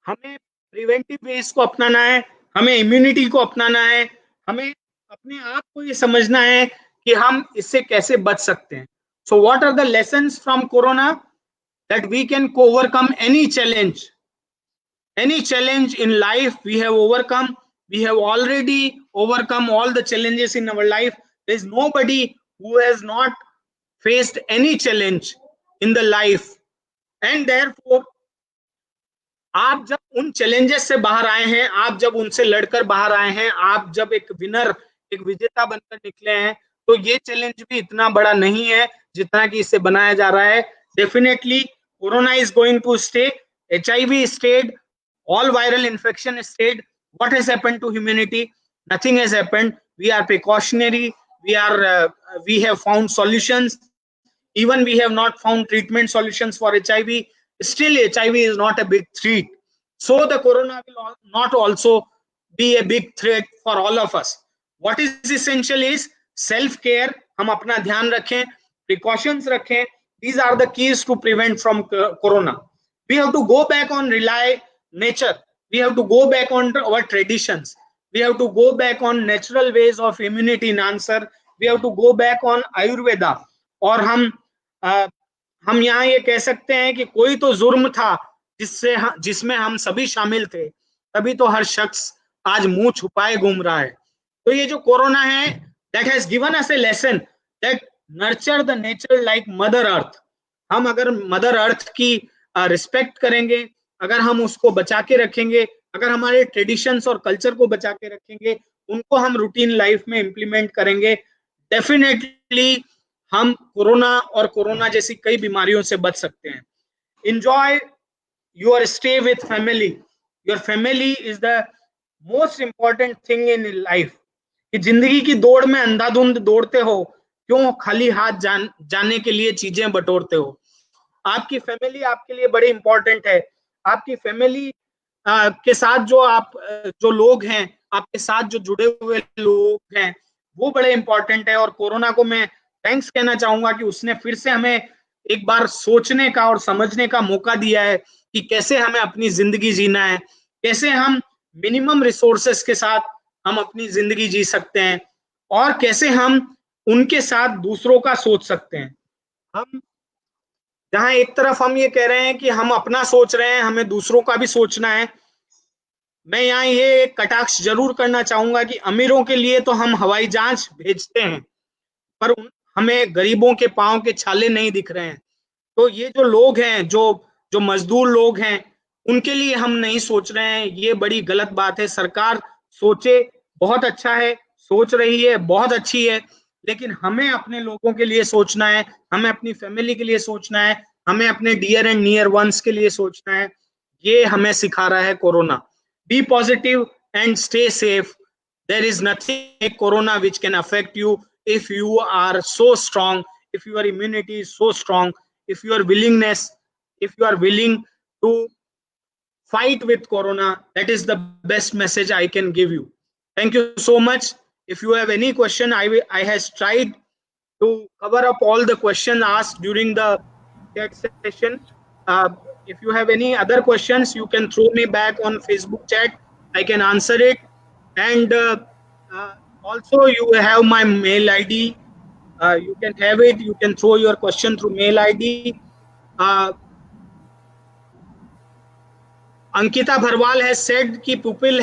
हमें preventive veg को अपनाना है, हमें immunity को अपनाना है, हमें अपने आप को ये समझना है कि हम इससे कैसे बच सकते हैं. So what are the lessons from corona? That we can overcome any challenge in life. We have overcome, we have already overcome all the challenges in our life. There is nobody who has not faced any challenge in the life, and therefore आप जब उन challenges से बाहर आए हैं, आप जब उनसे लड़कर बाहर आए हैं, आप जब एक विनर, एक विजेता बनकर निकले हैं, तो ये चैलेंज भी इतना बड़ा नहीं है जितना कि इससे बनाया जा रहा है. Definitely corona is going to stay, HIV stayed, all viral infection stayed. What has happened to humanity? Nothing has happened. We are precautionary, we have found solutions. Even we have not found treatment solutions for HIV. Still HIV is not a big threat. So the corona will not also be a big threat for all of us. What is essential is self care. हम अपना ध्यान रखें, precautions रखें. These are the keys to prevent from corona. We have to go back on rely nature. We have to go back on our traditions. We have to go back on natural ways of immunity enhancer. We have to go back on Ayurveda. और हम यहाँ ये कह सकते हैं कि कोई तो जुर्म था जिसमें हम सभी शामिल थे, तभी तो हर शख्स आज मुंह छुपाए घूम रहा है. तो ये जो कोरोना है, that has given us a lesson that nurture the nature like mother earth. हम अगर मदर अर्थ की रिस्पेक्ट करेंगे, अगर हम उसको बचा के रखेंगे, अगर हमारे ट्रेडिशंस और कल्चर को बचा के रखेंगे, उनको हम रूटीन लाइफ में इंप्लीमेंट करेंगे, डेफिनेटली हम कोरोना जैसी कई बीमारियों से बच सकते हैं. Enjoy your stay with family. Your family is the most important thing in life. कि जिंदगी की दौड़ में अंधाधुंध दौड़ते हो, क्यों खाली हाथ जाने के लिए चीजें बटोरते हो? आपकी फैमिली आपके लिए बड़ी इंपॉर्टेंट है. आपकी फैमिली के साथ जो लोग हैं, आपके साथ जो जुड़े हुए लोग हैं, वो बड़े इंपॉर्टेंट है. और कोरोना को मैं थैंक्स कहना चाहूंगा कि उसने फिर से हमें एक बार सोचने का और समझने का मौका दिया है कि कैसे हमें अपनी जिंदगी जीना है, कैसे हम मिनिमम रिसोर्सेस के साथ हम अपनी जिंदगी जी सकते हैं, और कैसे हम उनके साथ दूसरों का सोच सकते हैं. हम जहां एक तरफ हम ये कह रहे हैं कि हम अपना सोच रहे हैं, हमें दूसरों का भी सोचना है. मैं यहाँ ये कटाक्ष जरूर करना चाहूंगा कि अमीरों के लिए तो हम हवाई जहाज भेजते हैं, पर हमें गरीबों के पांव के छाले नहीं दिख रहे हैं. तो ये जो लोग हैं, जो मजदूर लोग हैं, उनके लिए हम नहीं सोच रहे हैं. ये बड़ी गलत बात है. सरकार सोचे, बहुत अच्छा है, सोच रही है, बहुत अच्छी है, लेकिन हमें अपने लोगों के लिए सोचना है, हमें अपनी फैमिली के लिए सोचना है, हमें अपने डियर एंड नियर वंस के लिए सोचना है. ये हमें सिखा रहा है कोरोना. Be positive and stay safe. There is nothing corona which can affect you if you are so strong, if your immunity is so strong, if your willingness, if you are willing to fight with corona. That is the best message I can give you. Thank you so much. If you have any question, I has tried to cover up all the questions asked during the chat session. If you have any other questions, you can throw me back on Facebook chat. I can answer it. And also you have my mail ID. You can have it. You can throw your question through mail ID. Ankita Bharwal has said कि people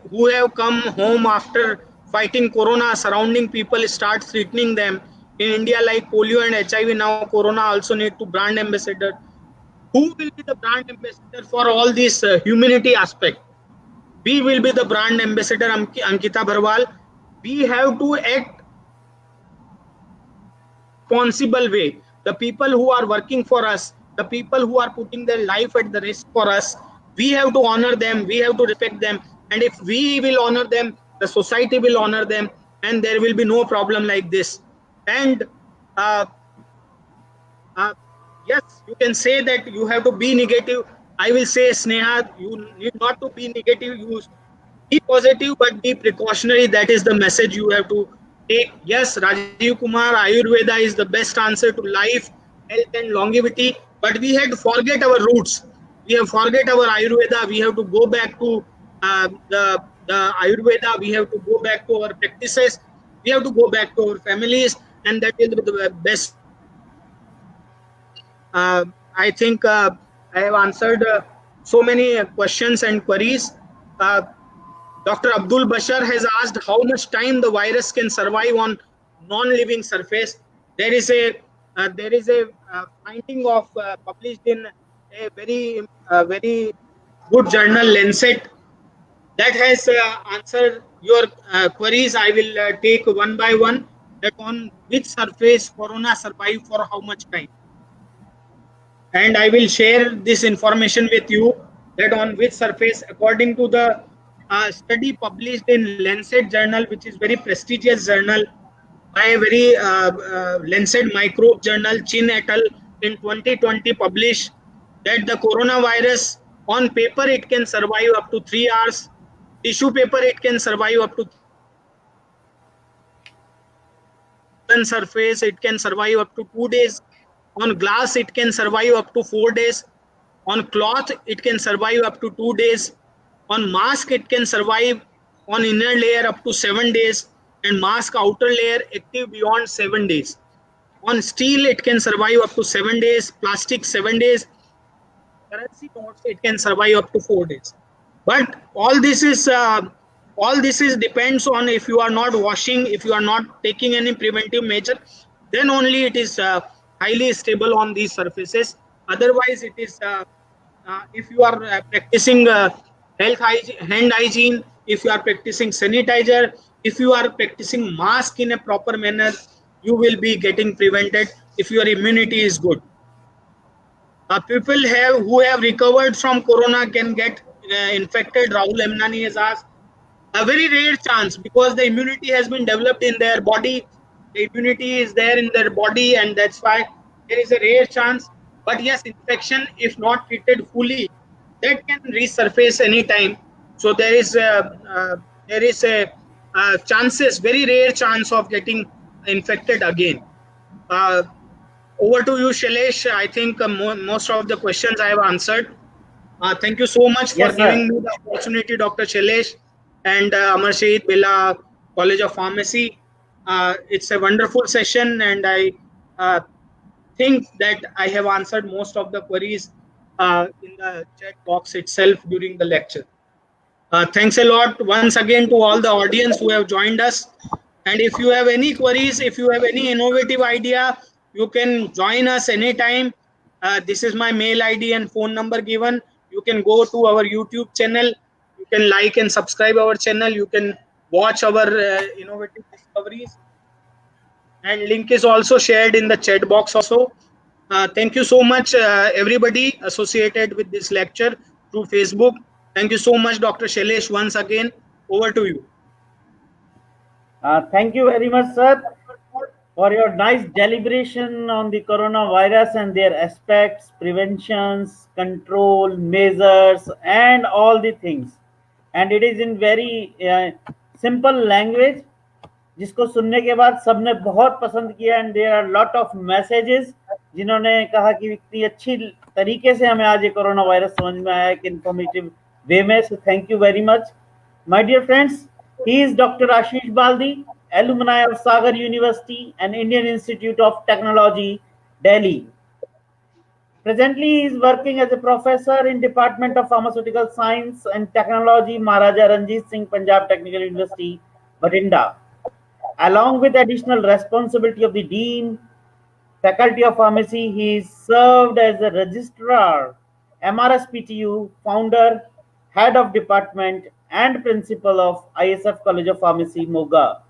who have come home after fighting corona, surrounding people start threatening them. In India, like polio and HIV, now corona also need to brand ambassador. Who will be the brand ambassador for all this humanity aspect? We will be the brand ambassador, Ankita Bharwal. We have to act responsible way. The people who are working for us, the people who are putting their life at the risk for us, we have to honor them, we have to respect them. And if we will honor them, the society will honor them, and there will be no problem like this. And yes, you can say that you have to be negative. I will say, Sneha, you need not to be negative. You be positive, but be precautionary. That is the message you have to take. Yes, Rajiv Kumar, Ayurveda is the best answer to life, health, and longevity. But we had to forget our roots. We have forget our Ayurveda. We have to go back to the Ayurveda. We have to go back to our practices. We have to go back to our families, and that will be the best. I think I have answered so many questions and queries. Uh, Dr. Abdul Bashar has asked how much time the virus can survive on non-living surface. There is a finding of published in a very good journal, Lancet, that has answered your queries. I will take one by one. That on which surface corona survive for how much time, and I will share this information with you, that on which surface, according to the study published in Lancet journal, which is very prestigious journal by a very Lancet microbe journal, Chin et al. In 2020 published that the coronavirus on paper it can survive up to 3 hours, tissue paper it can survive up to surface it can survive up to 2 days, on glass it can survive up to 4 days, on cloth it can survive up to 2 days, on mask it can survive on inner layer up to 7 days, and mask outer layer active beyond 7 days. On steel it can survive up to 7 days, plastic 7 days, currency notes it can survive up to 4 days. But all this is depends on, if you are not washing, if you are not taking any preventive measure, then only it is highly stable on these surfaces. Otherwise it is if you are practicing hand hygiene, if you are practicing sanitizer, if you are practicing mask in a proper manner, you will be getting prevented if your immunity is good. People who have recovered from corona can get infected. Rahul Emnani has asked. A very rare chance, because the immunity has been developed in their body. The immunity is there in their body, and that's why there is a rare chance. But yes, infection, if not treated fully, that can resurface anytime. So there is a chances, very rare chance of getting infected again. Over to you, Shailesh. I think most of the questions I have answered. Thank you so much for Yes, sir. giving me the opportunity, Dr. Shailesh and Amar Shahid Billa College of Pharmacy. It's a wonderful session, and I think that I have answered most of the queries in the chat box itself during the lecture. Thanks a lot once again to all the audience who have joined us. And if you have any queries, if you have any innovative idea, you can join us anytime. This is my mail ID and phone number given. You can go to our YouTube channel. You can like and subscribe our channel. You can watch our innovative discoveries. And link is also shared in the chat box also. Thank you so much, everybody associated with this lecture through Facebook. Thank you so much, Dr. Shailesh, once again. Over to you. Thank you very much, sir, for your nice deliberation on the coronavirus and their aspects, preventions, control, measures, and all the things. And it is in very simple language, जिसको सुनने के बाद सबने बहुत पसंद किया, and there are lot of messages जिन्होंने कहा कि इतनी अच्छी तरीके से हमें आज ये कोरोना वायरस समझ में आया कि इन्फॉर्मेटिव वे में. So thank you very much, my dear friends. He is doctor Ashish Baldi, alumni of Sagar University and Indian Institute of Technology, Delhi. Presently, he is working as a professor in Department of Pharmaceutical Science and Technology, Maharaja Ranjit Singh Punjab Technical University, Bathinda. Along with additional responsibility of the Dean, Faculty of Pharmacy, he is served as a Registrar, MRSPTU, Founder, Head of Department, and Principal of ISF College of Pharmacy, Moga.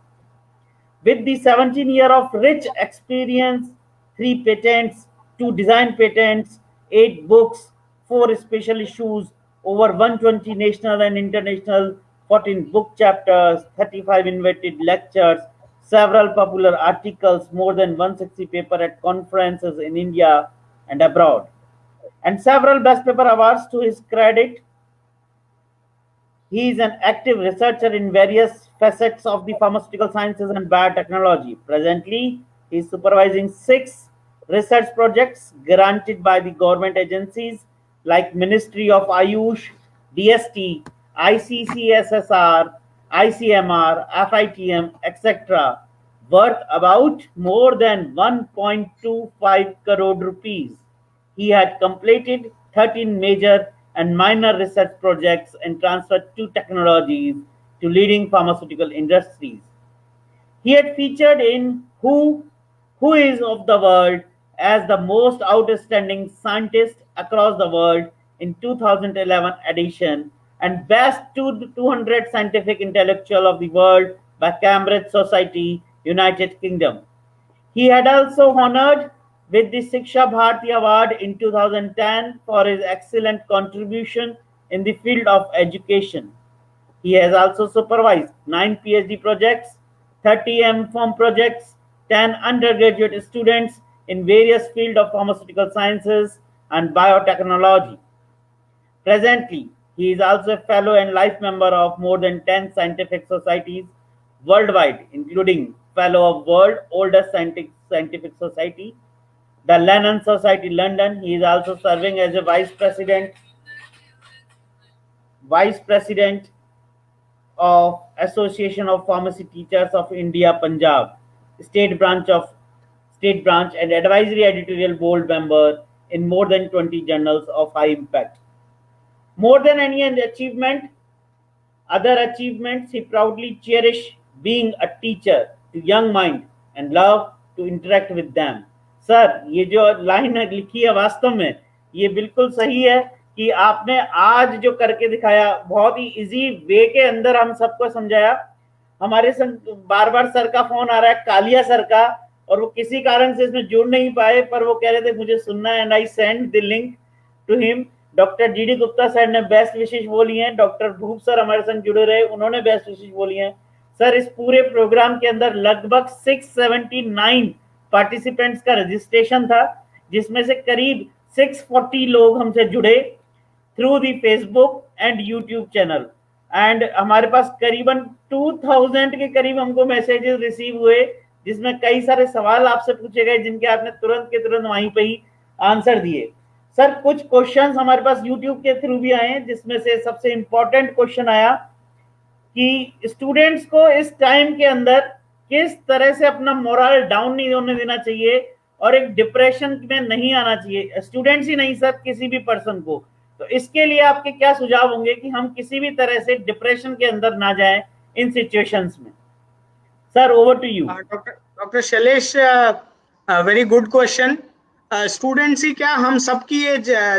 With the 17 years of rich experience, 3 patents, 2 design patents, 8 books, 4 special issues, over 120 national and international, 14 book chapters, 35 invited lectures, several popular articles, more than 160 papers at conferences in India and abroad, and several best paper awards to his credit. He is an active researcher in various facets of the pharmaceutical sciences and biotechnology. Presently, he is supervising 6 research projects granted by the government agencies like Ministry of Ayush, DST, ICCSSR, ICMR, FITM, etc., worth about more than 1.25 crore rupees. He had completed 13 major and minor research projects and transferred 2 technologies to leading pharmaceutical industries. He had featured in Who is of the World as the most outstanding scientist across the world in 2011 edition and Best 200 Scientific Intellectual of the World by Cambridge Society, United Kingdom. He had also honored with the Shiksha Bharati Award in 2010 for his excellent contribution in the field of education. He has also supervised 9 PhD projects, 30 M.Pharm projects, 10 undergraduate students in various fields of pharmaceutical sciences and biotechnology. Presently, he is also a fellow and life member of more than 10 scientific societies worldwide, including Fellow of World Oldest Scientific Society, the Lennon Society London. He is also serving as a Vice President of Association of Pharmacy Teachers of India, Punjab, state branch of state branch and advisory editorial board member in more than 20 journals of high impact. More than any other achievements, he proudly cherish being a teacher to young mind and love to interact with them. Sir, ये जो line लिखी है वास्तव में ये बिल्कुल सही है कि आपने आज जो करके दिखाया, बहुत ही इजी वे के अंदर हम सबको समझाया. हमारे बार बार सर का फोन आ रहा है, कालिया सर का, और वो किसी कारण से इसमें जुड़ नहीं पाए, पर वो कह रहे थे मुझे सुनना है and I send the link to him. Doctor GD Gupta sir ने बेस्ट विशेष बोली हैं. डॉक्टर भूप सर हमारे संग जुड़े रहे, उन्होंने बेस्ट विशेष बोली हैं. सर, इस पूरे प्रोग्राम के अंदर लगभग 679 पार्टिसिपेंट्स का रजिस्ट्रेशन था, जिसमें से करीब 640 लोग हमसे जुड़े through the Facebook and YouTube channel. And हमारे पास करीबन 2000 के करीब हमको मैसेजेस रिसीव हुए, जिसमें कई सारे सवाल आपसे पूछे गए जिनके आपने तुरंत के तुरंत वहीं पे ही आंसर दिए. सर, कुछ क्वेश्चंस हमारे पास यूट्यूब के थ्रू भी आए हैं, जिसमें से सबसे इंपॉर्टेंट क्वेश्चन आया कि स्टूडेंट्स को इस टाइम के अंदर किस तरह से अपना मोरल डाउन नहीं होने देना चाहिए और एक डिप्रेशन में नहीं आना चाहिए, स्टूडेंट्स ही नहीं सर, किसी भी पर्सन को. तो इसके लिए आपके क्या सुझाव होंगे कि हम किसी भी तरह से डिप्रेशन के अंदर ना जाएं इन सिचुएशंस में? Sir, over to you. Doctor Shailesh, very good question. Students ही क्या, हम सबकी ये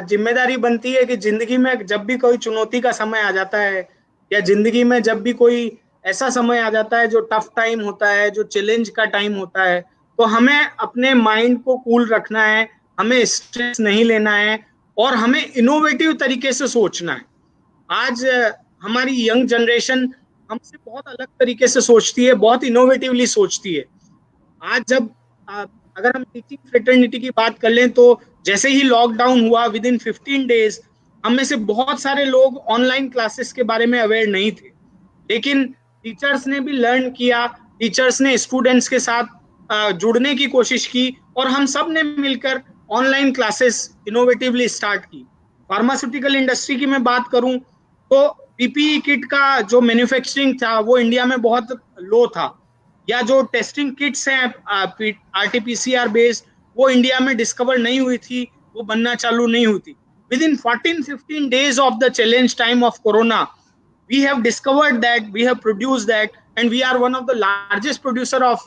जिम्मेदारी बनती है कि जिंदगी में जब भी कोई चुनौती का समय आ जाता है या जिंदगी में जब भी कोई ऐसा समय आ जाता है जो टफ टाइम होता है, जो चैलेंज का टाइम होता है, तो हमें अपने माइंड को कूल रखना है, हमें स्ट्रेस नहीं लेना है और हमें इनोवेटिव तरीके से सोचना है. आज हमारी यंग जनरेशन हमसे बहुत अलग तरीके से सोचती है, बहुत इनोवेटिवली सोचती है. आज जब अगर हम टीचिंग फ्रेटर्निटी की बात कर लें तो जैसे ही लॉकडाउन हुआ, विद इन 15 डेज हम में से बहुत सारे लोग ऑनलाइन क्लासेस के बारे में अवेयर नहीं थे, लेकिन टीचर्स ने भी लर्न किया, टीचर्स ने स्टूडेंट्स के साथ जुड़ने की कोशिश की और हम सब ने मिलकर ऑनलाइन क्लासेस इनोवेटिवली स्टार्ट की. फार्मास्यूटिकल इंडस्ट्री की मैं बात करूं तो पीपीई किट का जो मैन्युफैक्चरिंग था वो इंडिया में बहुत लो था, या जो टेस्टिंग किट्स हैं आरटीपीसीआर बेस्ड वो इंडिया में डिस्कवर नहीं हुई थी, वो बनना चालू नहीं हुई थी. With in 14-15 days of the challenge time of corona, we have discovered that, we have produced that, and we are one of the largest producer of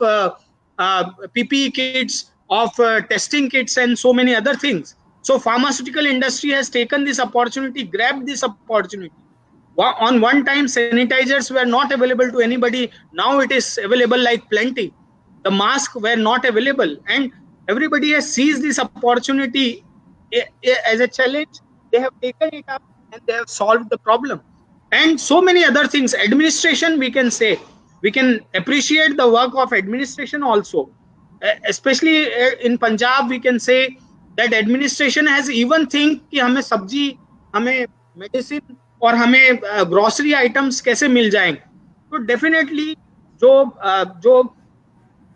PPE kits, of testing kits and so many other things. So pharmaceutical industry has taken this opportunity, grabbed this opportunity. On one time sanitizers were not available to anybody, now it is available like plenty. The masks were not available and everybody has seized this opportunity as a challenge. They have taken it up and they have solved the problem. And so many other things. Administration, we can say, we can appreciate the work of administration also. Especially in Punjab, we can say that administration has even think कि हमें सब्जी, हमें medicine और हमें grocery items कैसे मिल जाएंगे. तो definitely जो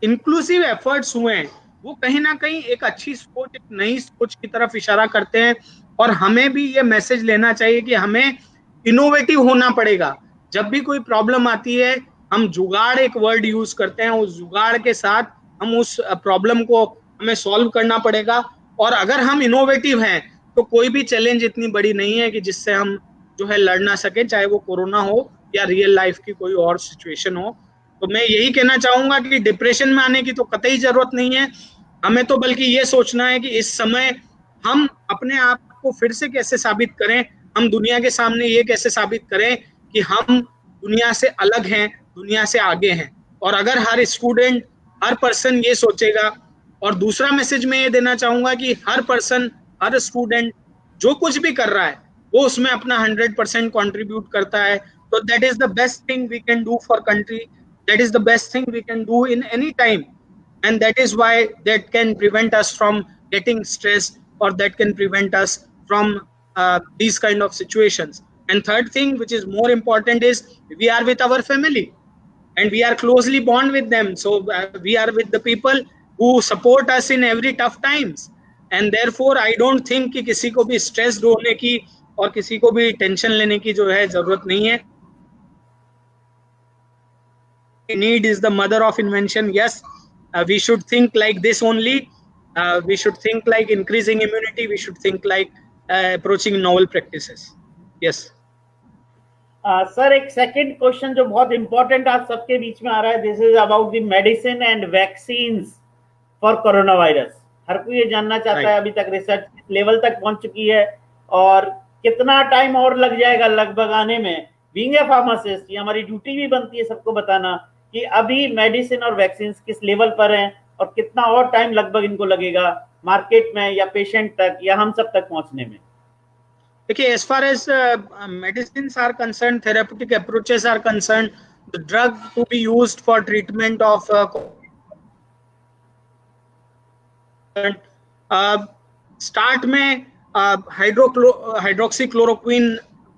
इंक्लूसिव एफर्ट्स हुए हैं वो कहीं ना कहीं एक अच्छी सोच, एक नई सोच की तरफ इशारा करते हैं और हमें भी ये मैसेज लेना चाहिए कि हमें इनोवेटिव होना पड़ेगा। जब भी कोई प्रॉब्लम आती है, हम जुगाड़ एक वर्ड यूज करते हैं, उस जुगाड़ के साथ हम उस प्रॉब्लम को हमें सॉल्व करना पड़ेगा। और अगर हम इनोवेटिव हैं तो कोई भी चैलेंज इतनी बड़ी नहीं है कि जिससे हम जो है लड़ ना सके, चाहे वो कोरोना हो या रियल लाइफ की कोई और सिचुएशन हो। तो मैं यही कहना चाहूंगा कि डिप्रेशन में आने की तो कतई जरूरत नहीं है। हमें तो बल्कि ये सोचना है कि इस समय हम अपने आप को फिर से कैसे साबित करें, हम दुनिया के सामने ये कैसे साबित करें कि हम दुनिया से अलग हैं, दुनिया से आगे हैं। और अगर हर स्टूडेंट, हर पर्सन ये सोचेगा, और दूसरा मैसेज मैं ये देना चाहूंगा कि हर पर्सन, हर स्टूडेंट जो कुछ भी कर रहा है वो उसमें अपना 100% कॉन्ट्रीब्यूट करता है, तो that is the best thing we can do for country, that is the best thing we can do in any time, and that is why that can prevent us from getting stressed, or that can prevent us from these kind of situations. And third thing, which is more important, is we are with our family and we are closely bond with them, so we are with the people who support us in every tough times. And therefore I don't think कि किसी को भी stressed होने की और किसी को भी टेंशन लेने की जो है जरूरत नहीं है। Need is the mother of invention. Yes, we should think like this only. We should think like increasing immunity. We should think like approaching novel practices. Yes. Sir एक सेकंड क्वेश्चन जो बहुत इंपॉर्टेंट आप सबके बीच में आ रहा है, this is about the medicine and vaccine for corona virus. हर कोई ये जानना चाहता है अभी तक रिसर्च किस लेवल तक पहुंच चुकी है और कितना टाइम और लग जाएगा लगभग आने में। बीइंग ए फार्मासिस्ट, ये हमारी ड्यूटी भी बनती है सबको बताना कि अभी मेडिसिन और वैक्सीन किस लेवल पर हैं और कितना और टाइम लगभग इनको लगेगा मार्केट में या पेशेंट तक या हम सब तक पहुंचने में। देखिए, as far as medicines are concerned, therapeutic approaches are concerned, the drug to be used for treatment of start में हाइड्रोक्सीक्लोरोक्विन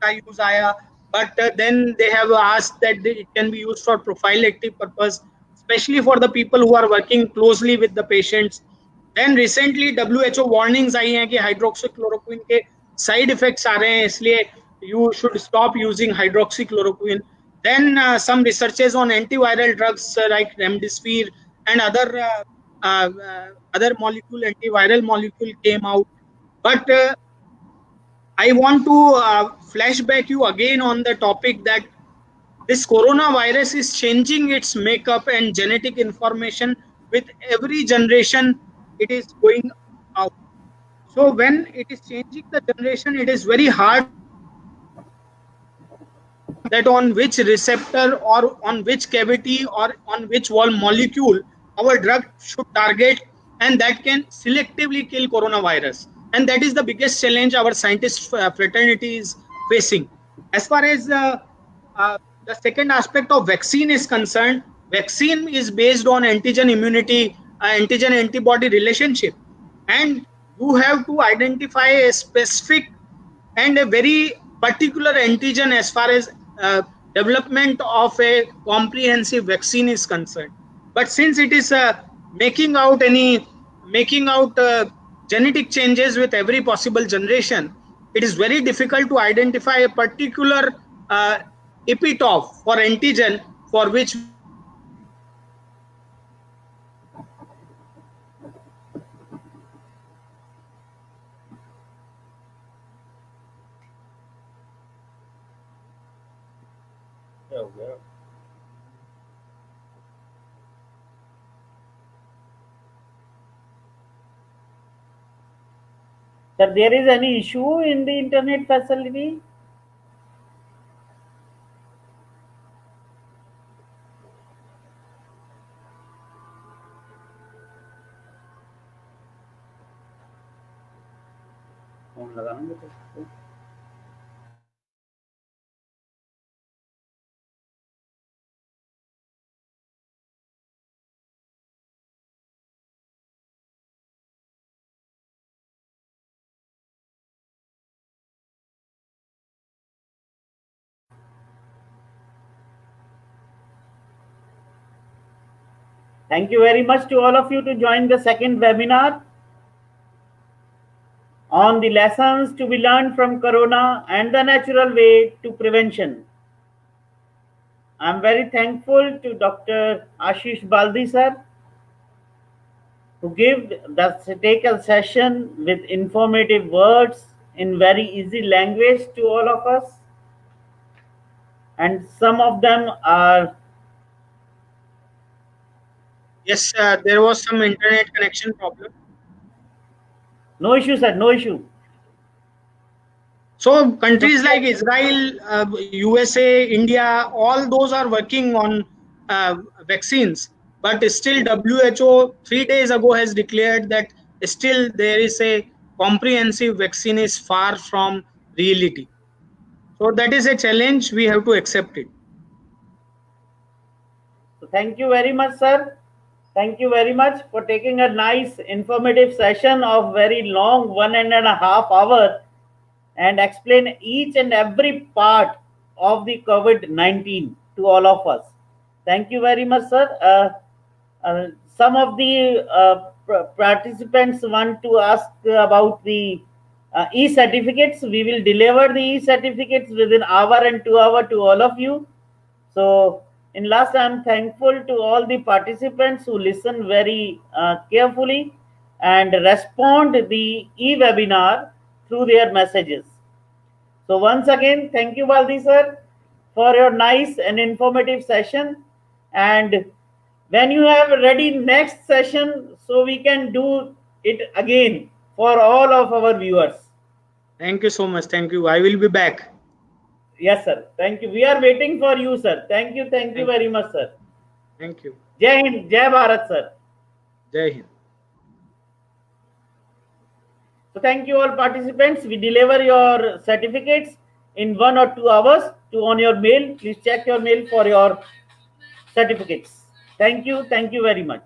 का यूज आया, but then they have asked that it can be used for prophylactic purpose, especially for the people who are working closely with the patients. Then recently WHO warnings आई हैं कि hydroxychloroquine के side effects आ रहे हैं, इसलिए you should stop using hydroxychloroquine. Then some researches on antiviral drugs like remdesivir and other molecule, antiviral molecule came out. But I want to flashback you again on the topic that this coronavirus is changing its makeup and genetic information with every generation it is going out. So when it is changing the generation, it is very hard that on which receptor or on which cavity or on which wall molecule our drug should target, and that can selectively kill coronavirus. And that is the biggest challenge our scientist fraternity is facing. As far as the second aspect of vaccine is concerned, vaccine is based on antigen immunity, antigen antibody relationship, and you have to identify a specific and a very particular antigen as far as development of a comprehensive vaccine is concerned. But since it is making out genetic changes with every possible generation, it is very difficult to identify a particular epitope for antigen for which Sir, there is any issue in the internet facility? Thank you very much to all of you to join the second webinar on the lessons to be learned from Corona and the natural way to prevention. I'm very thankful to Dr. Ashish Baldi sir, who take a session with informative words in very easy language to all of us. And some of them are Yes, there was some internet connection problem. no issue, sir, no issue. So countries like Israel, USA, India, all those are working on vaccines. But still, WHO 3 days ago has declared that still there is a comprehensive vaccine is far from reality. So that is a challenge. We have to accept it. So thank you very much, sir. Thank you very much for taking a nice informative session of very long 1.5 hours and explain each and every part of the COVID-19 to all of us. Thank you very much, sir. Some of the participants want to ask about the e-certificates. We will deliver the e-certificates within hour and 2 hours to all of you. So, in last, I'm thankful to all the participants who listen very carefully and respond the e-webinar through their messages. So once again, thank you, Baldi sir, for your nice and informative session. And when you have ready next session, so we can do it again for all of our viewers. Thank you so much. Thank you. I will be back. Yes, sir. Thank you. We are waiting for you, sir. Thank you. Thank you very much, sir. Thank you. Jai Hind, Jai Bharat, sir. Jai Hind. So thank you all participants. We deliver your certificates in 1 or 2 hours to on your mail. Please check your mail for your certificates. Thank you. Thank you very much.